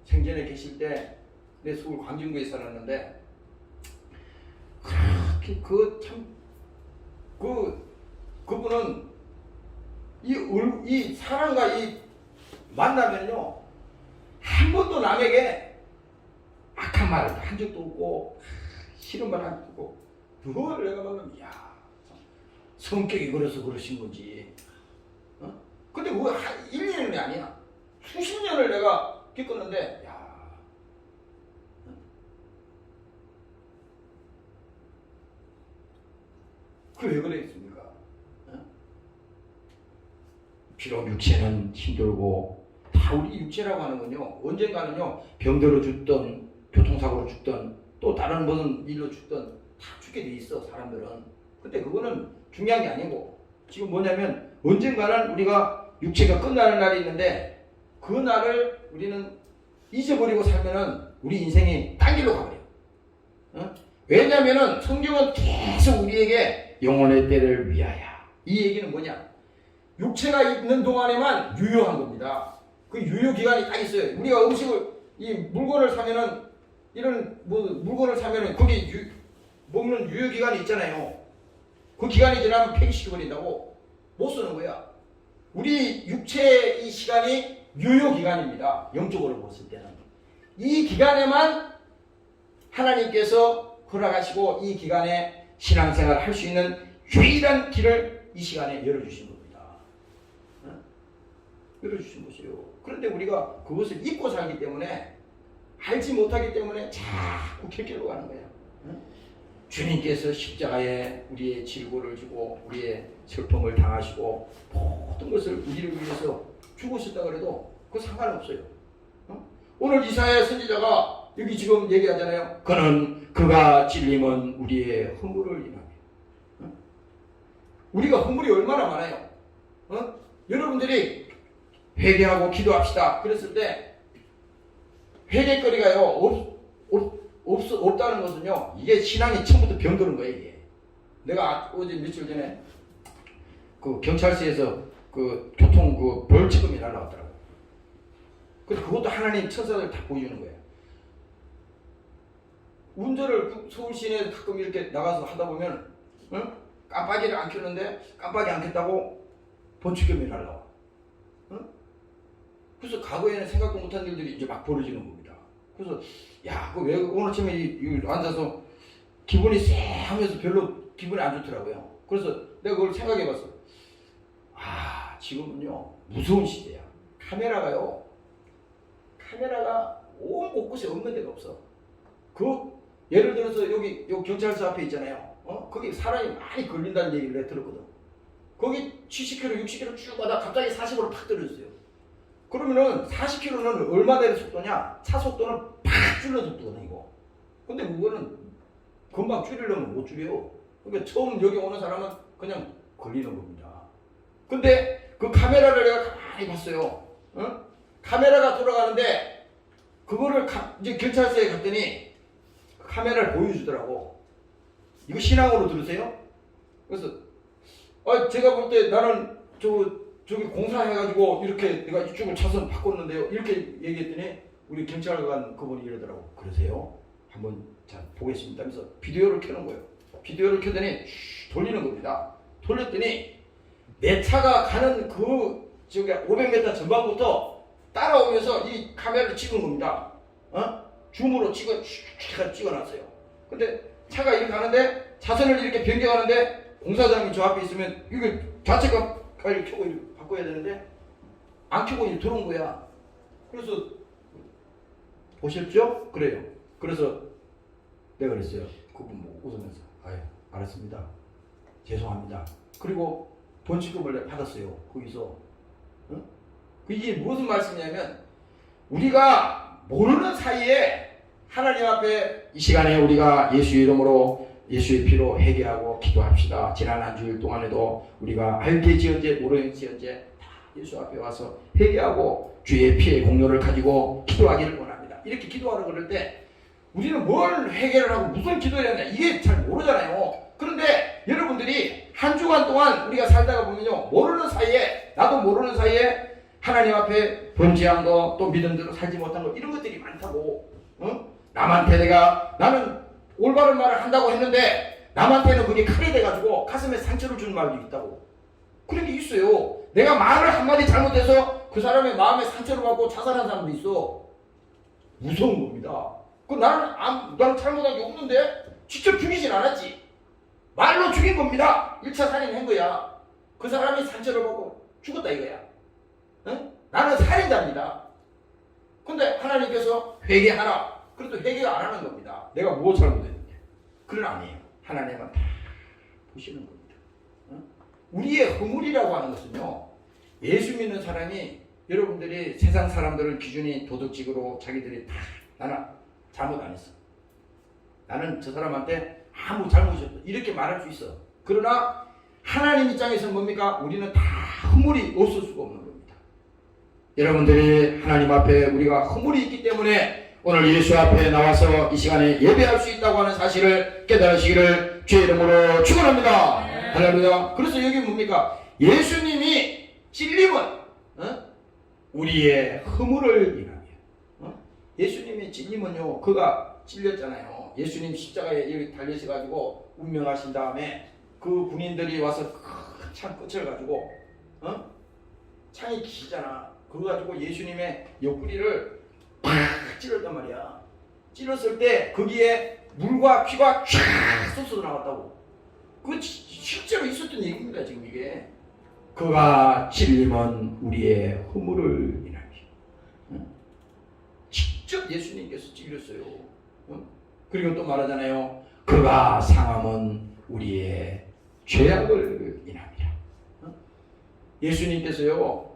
생전에 계실 때 내 서울 광진구에 살았는데 그렇게 그분은 이 사람과 이 만나면요 한 번도 남에게 악한 말을 한 적도 없고 싫은 말 한 적도 없고 그걸 내가 만나면 성격이 그래서 그러신 거지. 근데 그거 1, 2년이 아니야. 수십 년을 내가 겪었는데 그게 왜 그랬습니까? 비록 육체는 힘들고 다 우리 육체라고 하는 건요 언젠가는요 병들어 죽든 교통사고로 죽든 또 다른 무슨 일로 죽든 다 죽게 돼 있어 사람들은. 근데 그거는 중요한 게 아니고 지금 뭐냐면 언젠가는 우리가 육체가 끝나는 날이 있는데 그 날을 우리는 잊어버리고 살면은 우리 인생이 딴 길로 가버려. 왜냐면은 성경은 계속 우리에게 영혼의 때를 위하여 이 얘기는 뭐냐? 육체가 있는 동안에만 유효한 겁니다. 그 유효 기간이 딱 있어요. 우리가 음식을 이 물건을 사면은 이런 물건을 사면은 거기 먹는 유효 기간이 있잖아요. 그 기간이 지나면 폐기시켜 버린다고 못 쓰는 거야. 우리 육체의 이 시간이 유효 기간입니다. 영적으로 봤을 때는. 이 기간에만 하나님께서 허락하시고 이 기간에 신앙생활을 할 수 있는 유일한 길을 이 시간에 열어주신 겁니다. 열어주신 것이요. 그런데 우리가 그것을 잊고 살기 때문에, 알지 못하기 때문에 자꾸 길 가는 거야. 주님께서 십자가에 우리의 질고를 지고 우리의 슬픔을 당하시고 모든 것을 우리를 위해서 죽으셨다 그래도 그거 상관없어요. 오늘 이사야 선지자가 여기 지금 얘기하잖아요. 그가 찔림은 우리의 허물을 인하여. 우리가 허물이 얼마나 많아요. 여러분들이 회개하고 기도합시다 그랬을 때 회개거리가요 없다는 것은요, 이게 신앙이 처음부터 병드는 거예요. 이게. 내가 어제 며칠 전에 그 경찰서에서 그 교통 그 벌칙금이 날라왔더라고요. 근데 그것도 하나님 천사들 다 보여주는 거예요. 운전을 서울 시내에 가끔 이렇게 나가서 하다 보면, 깜빡이를 안 켰는데 깜빡이 안 켰다고 벌칙금이 날라와. 그래서 과거에는 생각도 못한 일들이 이제 막 벌어지는 겁니다. 그래서 야, 그 왜 오늘 아침에 앉아서 기분이 쎄하면서 별로 기분이 안 좋더라고요. 그래서 내가 그걸 생각해봤어. 아, 지금은요 무서운 시대야. 카메라가 온 곳곳에 없는 데가 없어. 예를 들어서 여기 경찰서 앞에 있잖아요. 거기 사람이 많이 걸린다는 얘기를 내가 들었거든. 거기 70km, 60km 쭉 가다 갑자기 40으로 팍 떨어졌어요. 그러면은 40km는 얼마 되는 속도냐? 차 속도는 팍 줄는 속도거든 이거. 근데 그거는 금방 줄이려면 못 줄여. 그러니까 처음 여기 오는 사람은 그냥 걸리는 겁니다. 근데 그 카메라를 내가 가만히 봤어요. 카메라가 돌아가는데 그거를 이제 경찰서에 갔더니 카메라를 보여주더라고. 이거 신앙으로 들으세요? 그래서 제가 볼 때 나는 저기 공사해가지고 이렇게 내가 이쪽을 차선 바꿨는데요. 이렇게 얘기했더니 우리 경찰관 그분이 이러더라고. 그러세요? 한번 자 보겠습니다 하면서 비디오를 켜는 거예요. 비디오를 켜더니 돌리는 겁니다. 돌렸더니 내 차가 가는 저기 500m 전방부터 따라오면서 이 카메라를 찍은 겁니다. 줌으로 찍어놨어요. 근데 차가 이렇게 가는데 차선을 이렇게 변경하는데 공사장이 저 앞에 있으면 이거 좌측과 빨리 켜고 바꿔야 되는데 안 켜고 이제 들어온 거야. 그래서 보셨죠? 그래요. 그래서 내가 그랬어요. 그분 뭐 웃으면서 아유 알았습니다. 죄송합니다. 그리고 번칙금을 받았어요. 거기서. 이게 무슨 말씀이냐면 우리가 모르는 사이에 하나님 앞에 이 시간에 우리가 예수 이름으로 예수의 피로 회개하고 기도합시다. 지난 한 주일 동안에도 우리가 알게지언제 모르겠지언제 다 예수 앞에 와서 회개하고 주의 피의 공로를 가지고 기도하기를 원합니다. 이렇게 기도하러 그럴 때 우리는 뭘 회개를 하고 무슨 기도를 해야 하냐 이게 잘 모르잖아요. 그런데 여러분들이 한 주간 동안 우리가 살다가 보면요 모르는 사이에 나도 모르는 사이에 하나님 앞에 범죄한 거 또 믿음대로 살지 못한 거 이런 것들이 많다고. 나는 올바른 말을 한다고 했는데 남한테는 그게 칼이 돼가지고 가슴에 상처를 주는 말도 있다고. 그런 게 있어요. 내가 말을 한마디 잘못해서 그 사람의 마음에 상처를 받고 자살한 사람도 있어. 무서운 겁니다. 나는 잘못한 게 없는데 직접 죽이진 않았지. 말로 죽인 겁니다. 1차 살인한 거야. 그 사람이 상처를 받고 죽었다 이거야. 나는 살인자입니다. 근데 하나님께서 회개하라. 그래도 회개가 안 하는 겁니다. 내가 뭐 잘못했는데. 그건 아니에요. 하나님은 다 보시는 겁니다. 우리의 허물이라고 하는 것은요. 예수 믿는 사람이 여러분들이 세상 사람들은 기준이 도덕적으로 자기들이 다 나는 잘못 안 했어. 나는 저 사람한테 아무 잘못이 없어. 이렇게 말할 수 있어. 그러나 하나님 입장에서는 뭡니까? 우리는 다 허물이 없을 수가 없는 겁니다. 여러분들이 하나님 앞에 우리가 허물이 있기 때문에 오늘 예수 앞에 나와서 이 시간에 예배할 수 있다고 하는 사실을 깨달으시기를 주의 이름으로 축원합니다. 할렐루야. 그래서 여기 뭡니까? 예수님이 찔림은 우리의 허물을 인하여. 예수님이 찔림은요, 그가 찔렸잖아요. 예수님 십자가에 여기 달리셔가지고 운명하신 다음에 그 군인들이 와서 큰 창 끝을 가지고 창이 기잖아. 그거 가지고 예수님의 옆구리를 팍 찔렀단 말이야. 찔렀을 때 거기에 물과 피가 쫙 쏟아져 나왔다고. 그 실제로 있었던 얘기입니다. 지금 이게. 그가 찔림은 우리의 허물을 인하여. 직접 예수님께서 찔렸어요. 그리고 또 말하잖아요. 그가 상함은 우리의 죄악을 인합니다. 예수님께서요.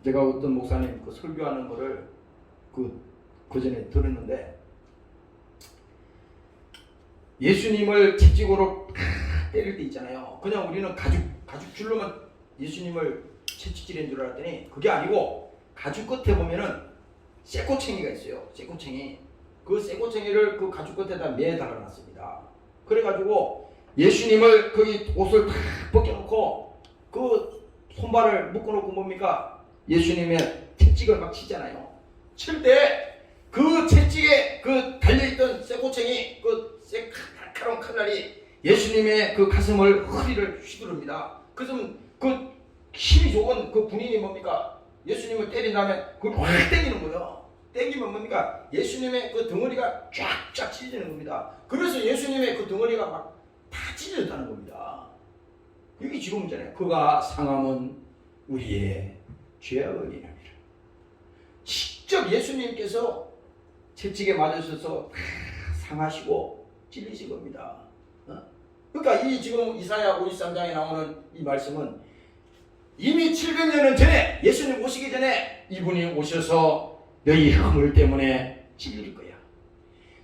제가 어떤 목사님 그 설교하는 거를 그 전에 들었는데 예수님을 채찍으로 때릴 때 있잖아요. 그냥 우리는 가죽 줄로만 예수님을 채찍질인 줄 알았더니 그게 아니고 가죽 끝에 보면은 쇠꼬챙이가 있어요. 쇠꼬챙이. 그 쇠꼬챙이를 그 가죽 끝에다 매에 달아놨습니다. 그래가지고 예수님을 거기 옷을 탁 벗겨놓고 그 손발을 묶어놓고 뭡니까? 예수님의 채찍을 막 치잖아요. 칠 때 그 채찍에 그 달려있던 쇠꼬챙이 그 쇠칼칼한 칼날이 예수님의 그 가슴을 허리를 휘두릅니다. 그래서 그 힘이 좋은 그 군인이 뭡니까? 예수님을 때린 다음에 그걸 확 당기는 거예요. 당기면 뭡니까? 예수님의 그 덩어리가 쫙쫙 찢어지는 겁니다. 그래서 예수님의 그 덩어리가 막 다 찢어졌다는 겁니다. 이게 지금 문제네요. 그가 상함은 우리의 죄악을 인합니다. 직접 예수님께서 채찍에 맞으셔서 상하시고 찔리신 겁니다. 그러니까 이 지금 이사야 53장에 나오는 이 말씀은 이미 700년은 전에 예수님 오시기 전에 이분이 오셔서 너희 허물 때문에 찔릴 거야.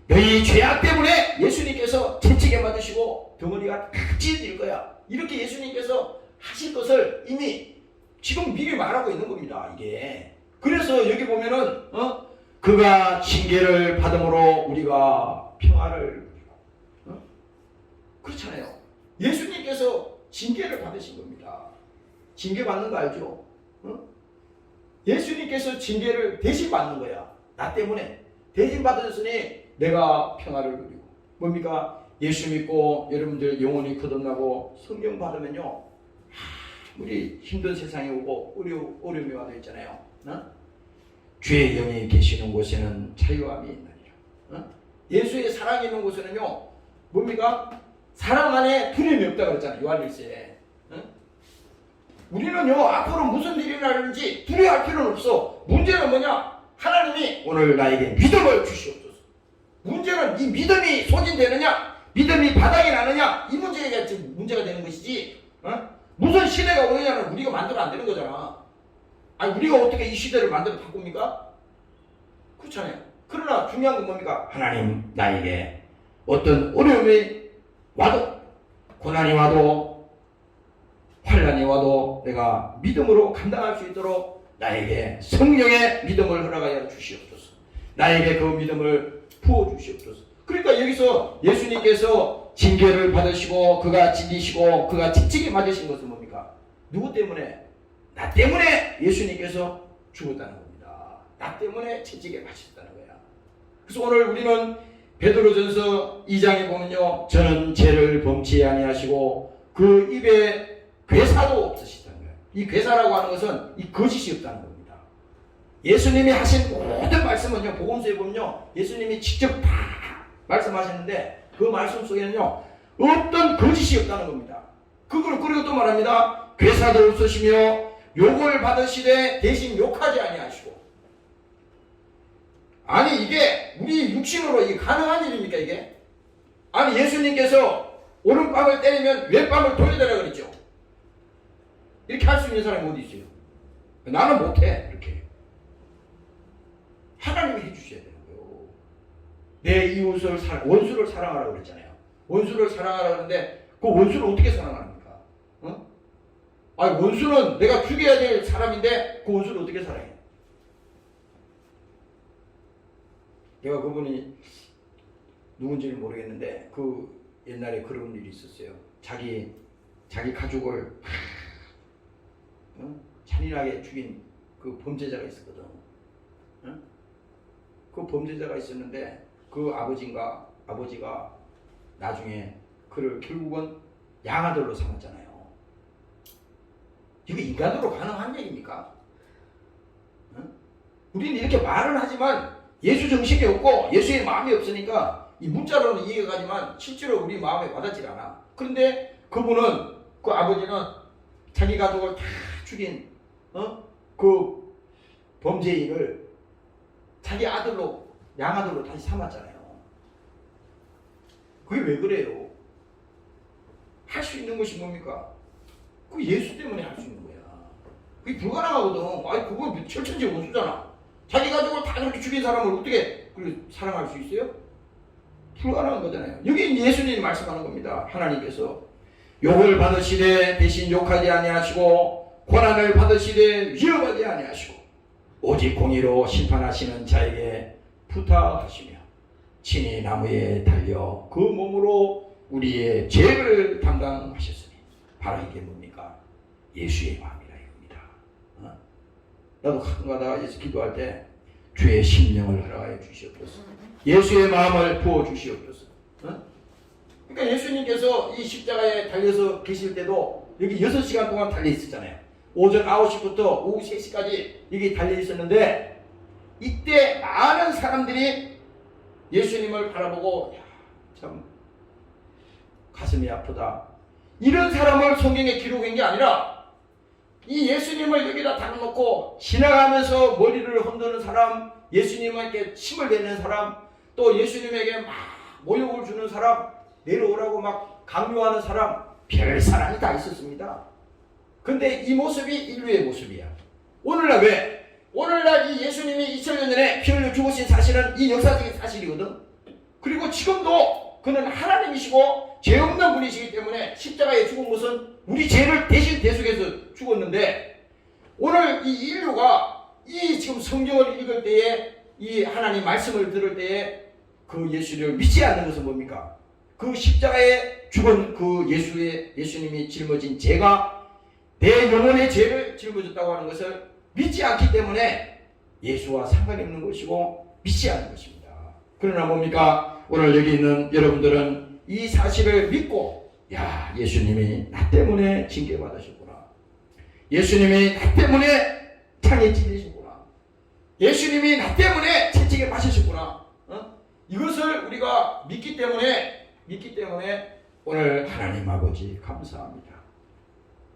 너희 죄악 때문에 예수님께서 채찍에 맞으시고 덩어리가 다 찢어질 거야. 이렇게 예수님께서 하실 것을 이미 지금 미리 말하고 있는 겁니다. 이게. 그래서 여기 보면은 그가 징계를 받음으로 우리가 평화를 그렇잖아요. 예수님께서 징계를 받으신 겁니다. 징계 받는 거 알죠? 예수님께서 징계를 대신 받는 거야. 나 때문에 대신 받으셨으니 내가 평화를 누리고. 뭡니까? 예수 믿고 여러분들 영혼이 거듭나고 성령 받으면요. 우리 힘든 세상에 오고 어려움이 와도 있잖아요. 주의 영이 계시는 곳에는 자유함이 있느니라. 예수의 사랑이 있는 곳에는요. 뭡니까? 사랑 안에 두려움이 없다 그랬잖아요. 요한일서에. 우리는요. 앞으로 무슨 일이 나는지 두려워할 필요는 없어. 문제는 뭐냐? 하나님이 오늘 나에게 믿음을 주시옵소서. 문제는 이 믿음이 소진되느냐? 믿음이 바닥이 나느냐? 이 문제가 지금 문제가 되는 것이지. 무슨 시대가 오느냐는 우리가 만들어 안 되는 거잖아. 아니 우리가 어떻게 이 시대를 만들어 바꿉니까? 그렇잖아요. 그러나 중요한 건 뭡니까? 하나님 나에게 어떤 어려움이 와도 고난이 와도 환난이 와도 내가 믿음으로 감당할 수 있도록 나에게 성령의 믿음을 허락하여 주시옵소서. 나에게 그 믿음을 부어 주시옵소서. 그러니까 여기서 예수님께서 징계를 받으시고 그가 찔리시고 그가 채찍에 맞으신 것은 뭡니까? 누구 때문에? 나 때문에 예수님께서 죽었다는 겁니다. 나 때문에 채찍에 맞으셨다는 거야. 그래서 오늘 우리는 베드로전서 2장에 보면요. 저는 죄를 범치 아니하시고 그 입에 괴사도 없으시다는 거예요. 이 괴사라고 하는 것은 이 거짓이 없다는 겁니다. 예수님이 하신 모든 말씀은요. 복음서에 보면요. 예수님이 직접 다 말씀하셨는데 그 말씀 속에는요. 어떤 거짓이 없다는 겁니다. 그리고 또 말합니다. 괴사도 없으시며 욕을 받으시되 대신 욕하지 아니하시고. 아니 이게 우리 육신으로 이게 가능한 일입니까 이게? 아니 예수님께서 오른뺨을 때리면 왼뺨을 돌려달라 그랬죠. 이렇게 할 수 있는 사람이 어디 있어요? 나는 못해 이렇게. 하나님이 해주셔야 되는 거예요. 내 이웃을 원수를 사랑하라고 그랬잖아요. 원수를 사랑하라고 그러는데 그 원수를 어떻게 사랑합니까? 아니 원수는 내가 죽여야 될 사람인데 그 원수를 어떻게 사랑해? 내가 그분이 누군지는 모르겠는데 그 옛날에 그런 일이 있었어요. 자기 가족을 잔인하게 죽인 그 범죄자가 있었거든. 그 범죄자가 있었는데 그 아버지가 나중에 그를 결국은 양아들로 삼았잖아요. 이거 인간으로 가능한 얘기입니까? 우리는 이렇게 말은 하지만 예수 정신이 없고 예수의 마음이 없으니까 이 문자로는 이해가 가지만 실제로 우리 마음에 와닿질 않아. 그런데 그분은, 그 아버지는 자기 가족을 다 죽인 그 범죄인을 자기 아들로, 양아들로 다시 삼았잖아요. 그게 왜 그래요? 할 수 있는 것이 뭡니까? 그 예수 때문에 할 수 있는 거야. 그게 불가능하거든. 아니 그건 철천지 원수잖아. 자기 가족을 다 그렇게 죽인 사람을 어떻게 사랑할 수 있어요? 불가능한 거잖아요. 여기 예수님이 말씀하는 겁니다. 하나님께서 욕을 받으시되 대신 욕하지 아니하시고 고난을 받으시되 위협하지 아니하시고 오직 공의로 심판하시는 자에게 부탁하시며 친히 나무에 달려 그 몸으로 우리의 죄를 담당하셨으니 바로 이게 뭡니까? 예수의 마음이라 이겁니다. 나도 가끔가다가 예수 기도할 때 주의 심령을 허락하여 주시옵소서. 예수의 마음을 부어 주시옵소서. 그러니까 예수님께서 이 십자가에 달려서 계실 때도 여기 6시간 동안 달려 있었잖아요. 오전 9시부터 오후 3시까지 여기 달려 있었는데 이때 많은 사람들이 예수님을 바라보고 야, 참 가슴이 아프다. 이런 사람을 성경에 기록한 게 아니라 이 예수님을 여기다 닦아놓고 지나가면서 머리를 흔드는 사람, 예수님에게 침을 뱉는 사람, 또 예수님에게 막 모욕을 주는 사람, 내려오라고 막 강요하는 사람, 별 사람이 다 있었습니다. 근데 이 모습이 인류의 모습이야. 오늘날 왜? 오늘날 이 예수님이 2000년 전에 피 흘려 죽으신 사실은 이 역사적인 사실이거든. 그리고 지금도 그는 하나님이시고 죄 없는 분이시기 때문에 십자가에 죽은 것은 우리 죄를 대신 대속해서 죽었는데 오늘 이 인류가 이 지금 성경을 읽을 때에 이 하나님 말씀을 들을 때에 그 예수를 믿지 않는 것은 뭡니까? 그 십자가에 죽은 그 예수님이 짊어진 죄가 내 영혼의 죄를 짊어졌다고 하는 것을 믿지 않기 때문에 예수와 상관이 없는 것이고 믿지 않는 것입니다. 그러나 뭡니까? 오늘 여기 있는 여러분들은 이 사실을 믿고 야, 예수님이 나 때문에 징계받으셨구나. 예수님이 나 때문에 창에 찔리셨구나. 예수님이 나 때문에 채찍에 맞으셨구나. 이것을 우리가 믿기 때문에 오늘 하나님 아버지 감사합니다.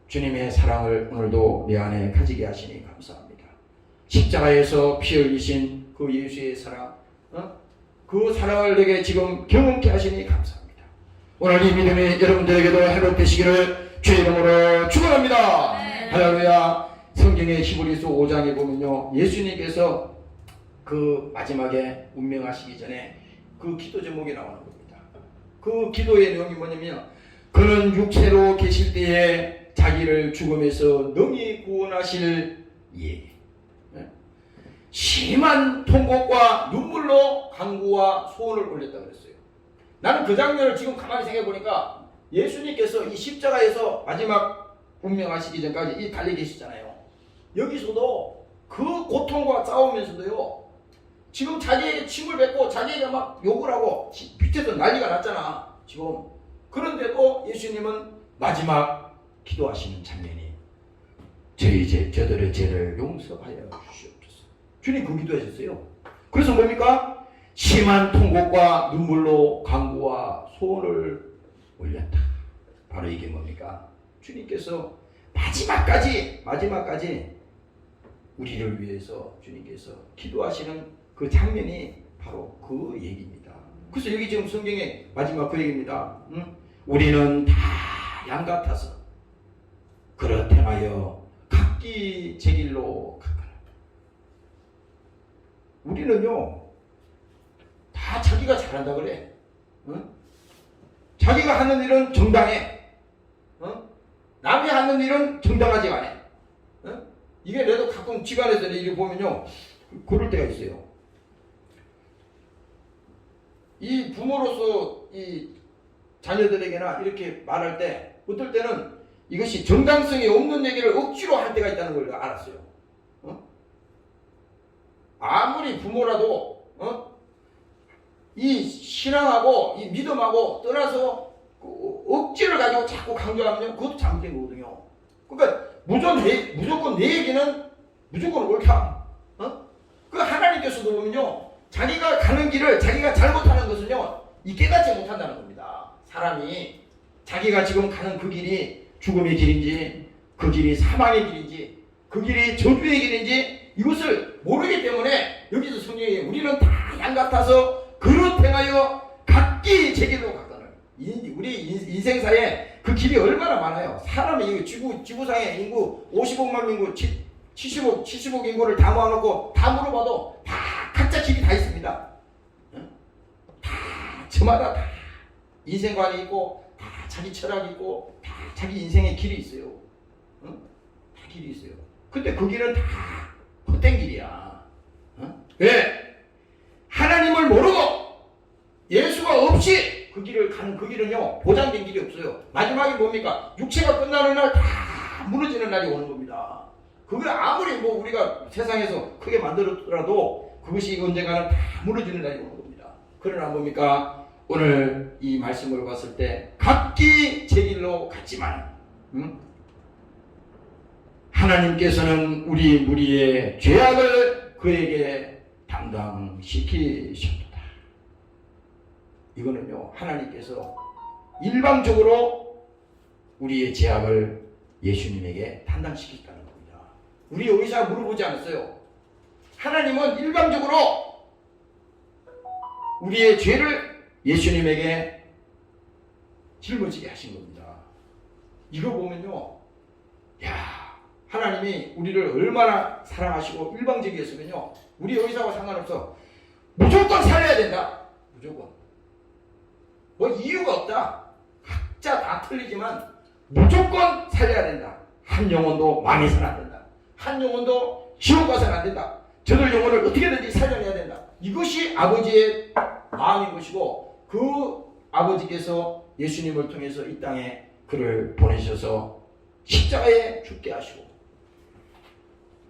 주님의 사랑을 오늘도 내 안에 가지게 하시니 감사합니다. 십자가에서 피 흘리신 그 예수의 사랑, 그 사랑을 내게 지금 경험케 하시니 감사합니다. 오늘 이 믿음이 여러분들에게도 회복되시기를 주의 이름으로 축원합니다. 할렐루야. 성경의 히브리서 5장에 보면요, 예수님께서 그 마지막에 운명하시기 전에 그 기도 제목이 나오는 겁니다. 그 기도의 내용이 뭐냐면 그는 육체로 계실 때에 자기를 죽음에서 능히 구원하실 예. 심한 통곡과 눈물로 간구와 소원을 올렸다 그랬어요. 나는 그 장면을 지금 가만히 생각해 보니까 예수님께서 이 십자가에서 마지막 운명하시기 전까지 이 달려 계시잖아요. 여기서도 그 고통과 싸우면서도요, 지금 자기에게 침을 뱉고 자기에게 막 욕을 하고 밑에서 난리가 났잖아 지금. 그런데도 예수님은 마지막 기도하시는 장면이 저들의 죄를 용서하여 주시옵소서. 주님 그 기도하셨어요. 그래서 뭡니까? 심한 통곡과 눈물로 간구와 소원을 올렸다. 바로 이게 뭡니까? 주님께서 마지막까지 우리를 위해서 주님께서 기도하시는 그 장면이 바로 그 얘기입니다. 그래서 여기 지금 성경의 마지막 그 얘기입니다. 우리는 다 양 같아서 그릇 행하여 각기 제 길로 가거라. 우리는요, 다 자기가 잘한다 그래. 자기가 하는 일은 정당해. 남이 하는 일은 정당하지 않아. 이게 내도 가끔 집안에서 일을 보면요, 그럴 때가 있어요. 이 부모로서 이 자녀들에게나 이렇게 말할 때 어떨 때는 이것이 정당성이 없는 얘기를 억지로 할 때가 있다는 걸 알았어요. 아무리 부모라도 이 신앙하고 이 믿음하고 떠나서 억지를 가지고 자꾸 강조하면 그것도 잘못된 거거든요. 그러니까 무조건 내 얘기는 무조건 옳다. 그 하나님께서도 보면요, 자기가 가는 길을 자기가 잘못하는 것은요, 이 깨닫지 못한다는 겁니다. 사람이 자기가 지금 가는 그 길이 죽음의 길인지, 그 길이 사망의 길인지, 그 길이 저주의 길인지 이것을 모르기 때문에 여기서 성경에 우리는 다 양 같아서 그릇 행하여 각기 제 길로 가거늘. 우리 인생사에 그 길이 얼마나 많아요. 사람이 지구상의 인구 55만 인구 70억 인구를 다 모아놓고 다 물어봐도 다 각자 길이 다 있습니다. 다 저마다 다 인생관이 있고 다 자기 철학이 있고 다 자기 인생의 길이 있어요. 다 길이 있어요. 근데 그 길은 다 헛된 길이야. 왜? 하나님을 모르고 예수가 없이 그 길을 가는 그 길은요, 보장된 길이 없어요. 마지막에 뭡니까? 육체가 끝나는 날 다 무너지는 날이 오는 겁니다. 그게 아무리 뭐 우리가 세상에서 크게 만들었더라도 그것이 언젠가는 다 무너지는 날이 오는 겁니다. 그러나 뭡니까? 오늘 이 말씀을 봤을 때 각기 제 길로 갔지만 하나님께서는 우리 무리의 죄악을 그에게 담당시키셨다. 이거는요, 하나님께서 일방적으로 우리의 죄악을 예수님에게 담당시켰다는 겁니다. 우리 의사 물어보지 않았어요. 하나님은 일방적으로 우리의 죄를 예수님에게 짊어지게 하신 겁니다. 이거 보면요, 야, 하나님이 우리를 얼마나 사랑하시고 일방적이었으면요, 우리 의사와 상관없어. 무조건 살려야 된다. 무조건. 뭐 이유가 없다. 각자 다 틀리지만 무조건 살려야 된다. 한 영혼도 망해서는 안 된다. 한 영혼도 지옥 가서는 안 된다. 저들 영혼을 어떻게든지 살려내야 된다. 이것이 아버지의 마음인 것이고, 그 아버지께서 예수님을 통해서 이 땅에 그를 보내셔서 십자가에 죽게 하시고,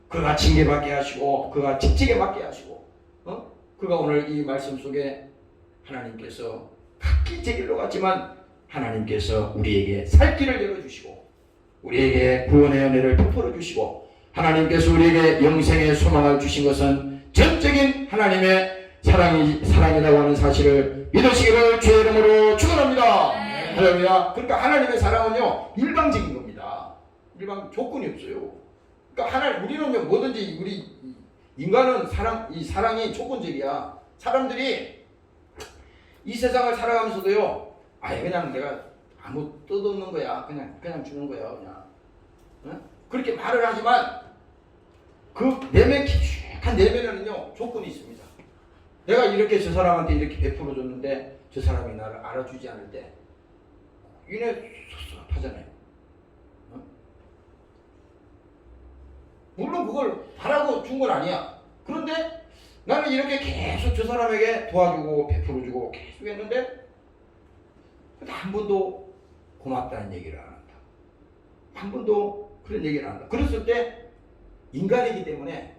그가 징계받게 하시고, 그가 직직에 맞게 하시고, 그가 오늘 이 말씀 속에 하나님께서 각기 제 길로 갔지만 하나님께서 우리에게 살 길을 열어주시고, 우리에게 구원의 은혜를 베풀어 주시고, 하나님께서 우리에게 영생의 소망을 주신 것은 전적인 하나님의 사랑이라고 하는 사실을 믿으시기를 주의 이름으로 축원합니다. 할렐루야. 그러니까 하나님의 사랑은요, 일방적인 겁니다. 일방 조건이 없어요. 그러니까 우리는요, 뭐든지 우리 인간은 이 사랑이 조건적이야. 사람들이 이 세상을 살아가면서도요, 그냥 내가 아무 뜻없는 거야. 그냥 주는 거야. 그냥. 응? 그렇게 말을 하지만 그 내면 깊숙한 내면에는요, 조건이 있습니다. 내가 이렇게 저 사람한테 이렇게 베풀어 줬는데 저 사람이 나를 알아주지 않을 때 이내 섭섭하잖아요. 응? 물론 그걸 바라고 준 건 아니야. 그런데 나는 이렇게 계속 저 사람에게 도와주고 베풀어주고 계속 했는데 한 번도 고맙다는 얘기를 안 한다. 한 번도 그런 얘기를 안 한다. 그랬을 때 인간이기 때문에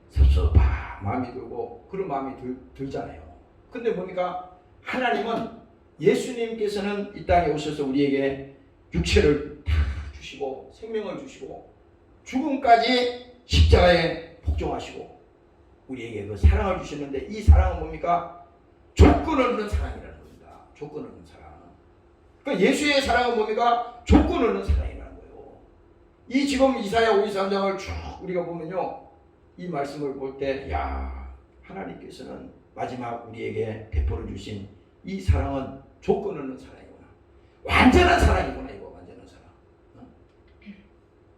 섭섭한 마음이 들고 그런 마음이 들잖아요. 근데 뭡니까? 하나님은, 예수님께서는 이 땅에 오셔서 우리에게 육체를 다 주시고 생명을 주시고 죽음까지 십자가에 복종하시고 우리에게 그 사랑을 주셨는데, 이 사랑은 뭡니까? 조건 없는 사랑이라는 겁니다. 조건 없는 사랑. 그러니까 예수의 사랑은 뭡니까? 조건 없는 사랑이라는 거예요. 이 지금 이사야 53장을 쭉 우리가 보면요, 이 말씀을 볼 때, 야, 하나님께서는 마지막 우리에게 베풀어 주신 이 사랑은 조건 없는 사랑이구나. 완전한 사랑이구나. 이거 완전한 사랑.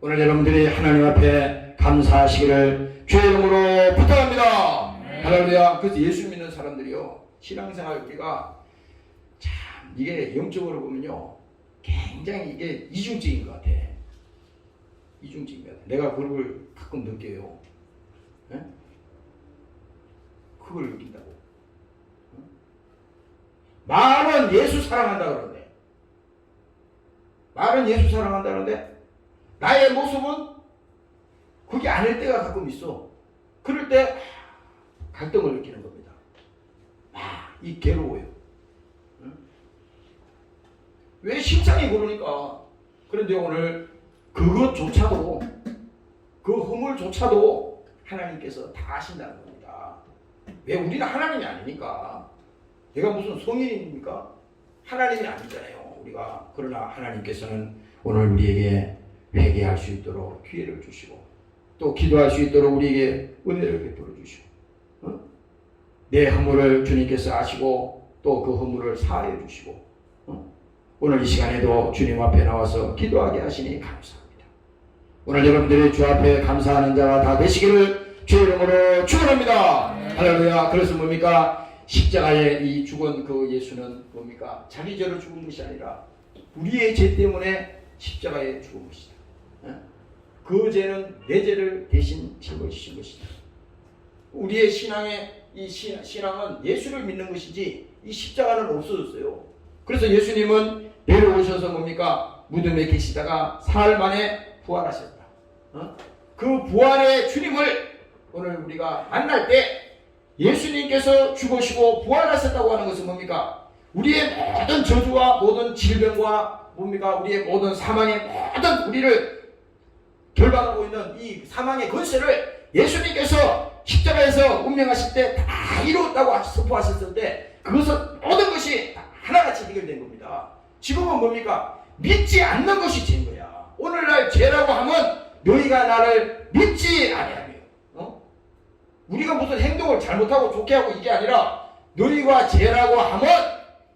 오늘 여러분들이 하나님 앞에 감사하시기를 주의 이름으로 부탁합니다. 할렐루야. 그래서 예수 믿는 사람들이요, 신앙생활 우리가 참 이게 영적으로 보면요, 굉장히 이게 이중적인 것 같아. 이중적인 것 같아. 내가 그걸 가끔 느껴요. 네? 그걸 느낀다고. 말은 예수 사랑한다 그러는데, 말은 예수 사랑한다는데 나의 모습은 그게 아닐 때가 가끔 있어. 그럴 때 갈등을 느끼는 겁니다. 이 괴로워요. 응? 왜 심상이 그러니까. 그런데 오늘 그것조차도, 그 허물조차도 하나님께서 다 하신다는 겁니다. 왜? 우리는 하나님이 아니니까. 내가 무슨 성인입니까? 하나님이 아니잖아요, 우리가. 그러나 하나님께서는 오늘 우리에게 회개할 수 있도록 기회를 주시고, 또 기도할 수 있도록 우리에게 은혜를 베풀어 주시고, 내 허물을 주님께서 아시고 또 그 허물을 사하여 주시고, 오늘 이 시간에도 주님 앞에 나와서 기도하게 하시니 감사합니다. 오늘 여러분들이 주 앞에 감사하는 자가 다 되시기를 주의 이름으로 축원합니다. 할렐루야. 그래서 뭡니까? 십자가에 이 죽은 그 예수는 뭡니까? 자기 죄로 죽은 것이 아니라 우리의 죄 때문에 십자가에 죽은 것이다. 그 죄는 내 죄를 대신 짊어지신 것이다. 우리의 이 신앙은 예수를 믿는 것이지 이 십자가는 없어졌어요. 그래서 예수님은 내려오셔서 뭡니까? 무덤에 계시다가 사흘 만에 부활하셨다. 그 부활의 주님을 오늘 우리가 만날 때 예수님께서 죽으시고 부활하셨다고 하는 것은 뭡니까? 우리의 모든 저주와 모든 질병과 뭡니까? 우리의 모든 사망의 모든 우리를 결박하고 있는 이 사망의 권세를 예수님께서 십자가에서 운명하실 때 다 이루었다고 선포하셨을 때 그것은 모든 것이 하나같이 해결된 겁니다. 지금은 뭡니까? 믿지 않는 것이 죄인 거야. 오늘날 죄라고 하면 너희가 나를 믿지 아니하며, 우리가 무슨 행동을 잘못하고 좋게 하고 이게 아니라 너희가 죄라고 하면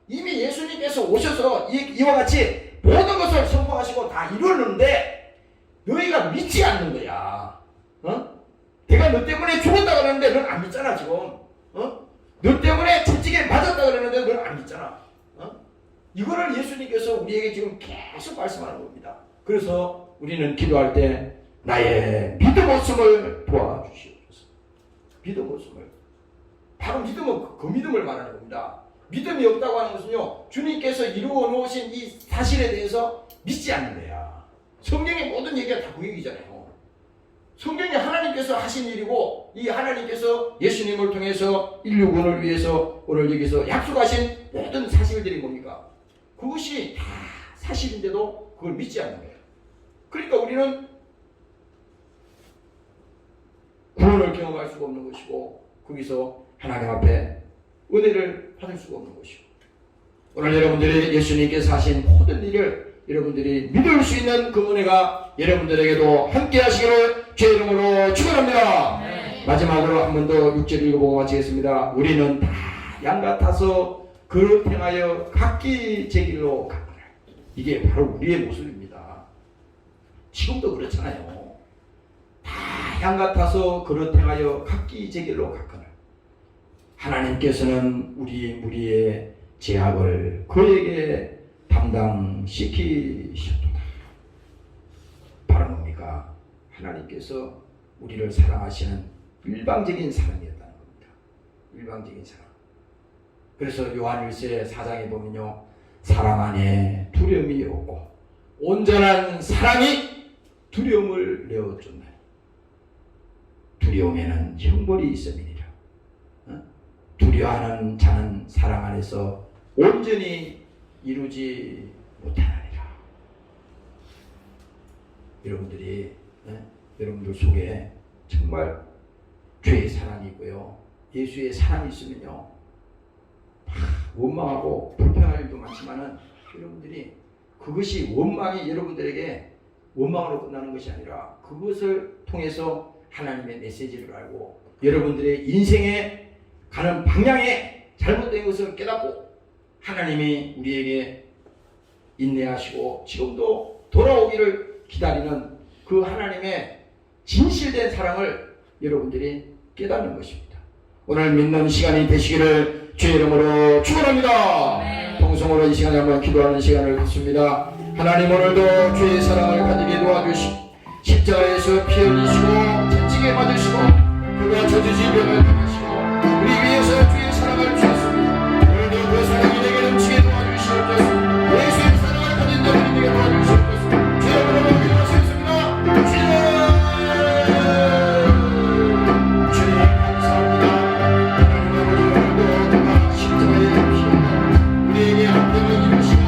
이미 예수님께서 오셔서 이와 같이 모든 것을 선포하시고 다 이루었는데 너희가 믿지 않는 거야. 내가 너 때문에 죽었다 그러는데 넌 안 믿잖아 지금. 너 때문에 채찍에 맞았다 그러는데 넌 안 믿잖아. 이거를 예수님께서 우리에게 지금 계속 말씀하는 겁니다. 그래서 우리는 기도할 때 나의 믿음 없음을 도와주시옵소서. 믿음 없음을. 바로 믿음은 그 믿음을 말하는 겁니다. 믿음이 없다고 하는 것은요, 주님께서 이루어 놓으신 이 사실에 대해서 믿지 않는 거야. 성경의 모든 얘기가 다 그 얘기잖아요. 성경이 하나님께서 하신 일이고 이 하나님께서 예수님을 통해서 인류군을 위해서 오늘 여기서 약속하신 모든 사실들이 뭡니까? 그것이 다 사실인데도 그걸 믿지 않는 거예요. 그러니까 우리는 구원을 경험할 수가 없는 것이고 거기서 하나님 앞에 은혜를 받을 수가 없는 것이고, 오늘 여러분들이 예수님께서 하신 모든 일을 여러분들이 믿을 수 있는 그 은혜가 여러분들에게도 함께 하시기를 주의 이름으로 축원합니다. 마지막으로 한 번 더 6절 읽어보고 마치겠습니다. 우리는 다 양 같아서 그릇 행하여 각기 제 길로 가거늘. 이게 바로 우리의 모습입니다. 지금도 그렇잖아요. 다 양 같아서 그릇 행하여 각기 제 길로 가거늘. 하나님께서는 우리 무리의 죄악을 그에게 담당시키셨도다. 바로 뭡니까? 하나님께서 우리를 사랑하시는 일방적인 사랑이었다는 겁니다. 일방적인 사랑. 그래서 요한일서 4장에 보면요, 사랑 안에 두려움이 없고 온전한 사랑이 두려움을 내어준다. 두려움에는 형벌이 있음이니라. 두려워하는 자는 사랑 안에서 온전히 이루지 못하느니라. 여러분들이 여러분들 속에 정말 죄의 사랑이 있고요, 예수의 사랑이 있으면요, 원망하고 불평할 일도 많지만은 여러분들이 그것이 원망이 여러분들에게 원망으로 끝나는 것이 아니라 그것을 통해서 하나님의 메시지를 알고 여러분들의 인생에 가는 방향에 잘못된 것을 깨닫고 하나님이 우리에게 인내하시고 지금도 돌아오기를 기다리는 그 하나님의 진실된 사랑을 여러분들이 깨닫는 것입니다. 오늘 믿는 시간이 되시기를 주의 이름으로 축원합니다. 통성으로 이 시간에 한번 기도하는 시간을 갖습니다. 하나님, 오늘도 주의 사랑을 가지게 도와주시고 십자가에서 피 흘리시고 채찍에 맞으시고 그가 저주질병을 당하시고 우리 위해서 주의 사랑을 주셨습니다. 오늘도 그 사랑이 내게 넘치게 도와주시옵소서. 예수의 사랑을 가진 자들에게 도와주시옵소서. 주의 이름으로 기도하셨습니다. 주님 감사합니다. 우리에게 함께 이루시고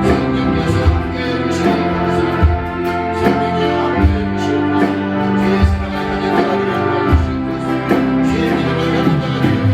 성령께서 함께 해주시니 감사합니다. 성령이 함께 해주시고 주의 사랑을 가진 자들에게 도와주시옵소서. 주의 믿음을 가진 자들에게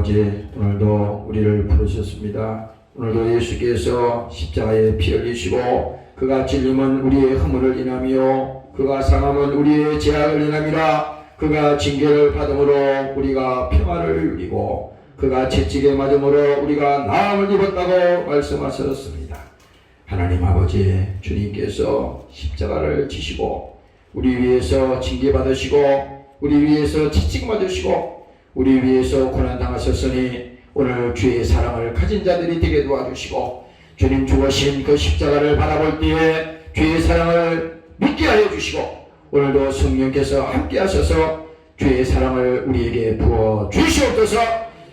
아버지, 오늘도 우리를 부르셨습니다. 오늘도 예수께서 십자가에 피 흘리시고 그가 찔림은 우리의 허물을 인하며 그가 상함은 우리의 죄악을 인함이라. 그가 징계를 받음으로 우리가 평화를 누리고 그가 채찍에 맞음으로 우리가 나음을 입었다고 말씀하셨습니다. 하나님 아버지, 주님께서 십자가를 지시고 우리 위해서 징계받으시고 우리 위해서 채찍 맞으시고 우리 위해서 고난당하셨으니 오늘 주의 사랑을 가진 자들이 되게 도와주시고 주님 죽으신 그 십자가를 바라볼 때에 주의 사랑을 믿게 하여 주시고 오늘도 성령께서 함께 하셔서 주의 사랑을 우리에게 부어 주시옵소서.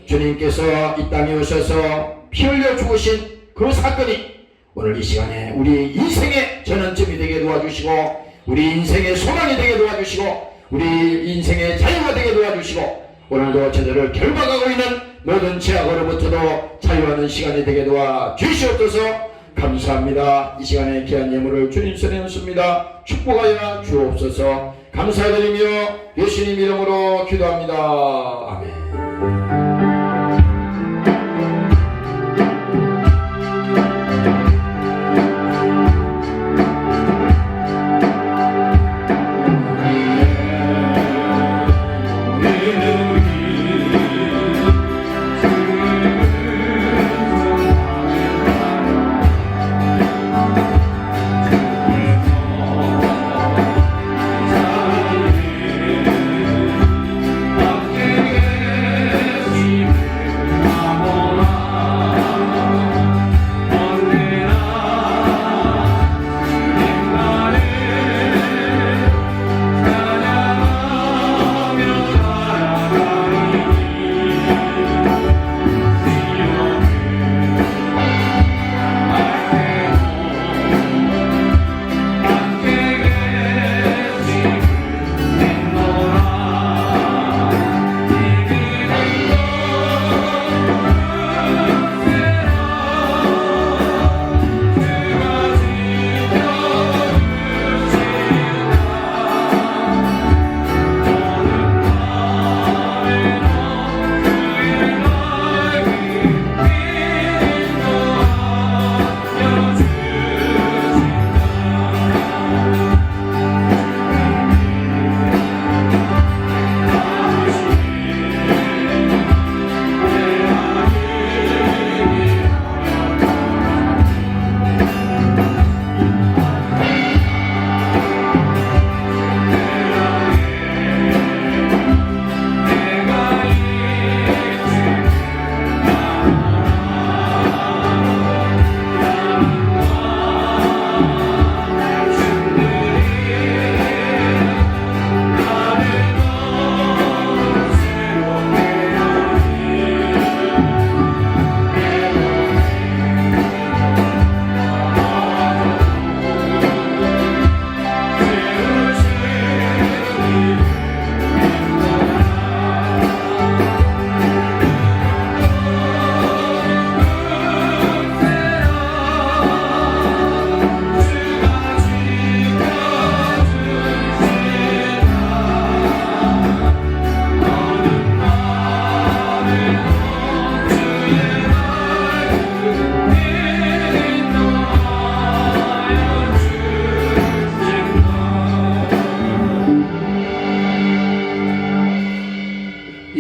주님께서 이 땅에 오셔서 피 흘려 죽으신 그 사건이 오늘 이 시간에 우리 인생의 전환점이 되게 도와주시고 우리 인생의 소망이 되게 도와주시고 우리 인생의 자유가 되게 도와주시고 오늘도 저들을 결박하고 있는 모든 죄악으로부터도 자유하는 시간이 되게 도와주시옵소서. 감사합니다. 이 시간에 귀한 예물을 주님 손에 얹습니다. 축복하여 주옵소서. 감사드리며 예수님 이름으로 기도합니다. 아멘.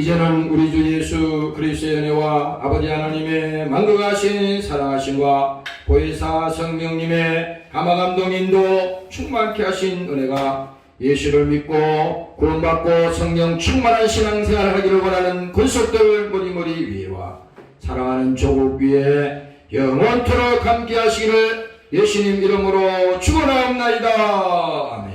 이제는 우리 주 예수 그리스도의 은혜와 아버지 하나님의 만극하신 사랑하심과 보혜사 성령님의 감화감동 인도 충만케 하신 은혜가 예수를 믿고 구원받고 성령 충만한 신앙생활을 하기를 원하는 권속들 모리모리 위에와 사랑하는 조국 위에 영원토록 함께 하시기를 예수님 이름으로 축원하옵나이다. 아멘.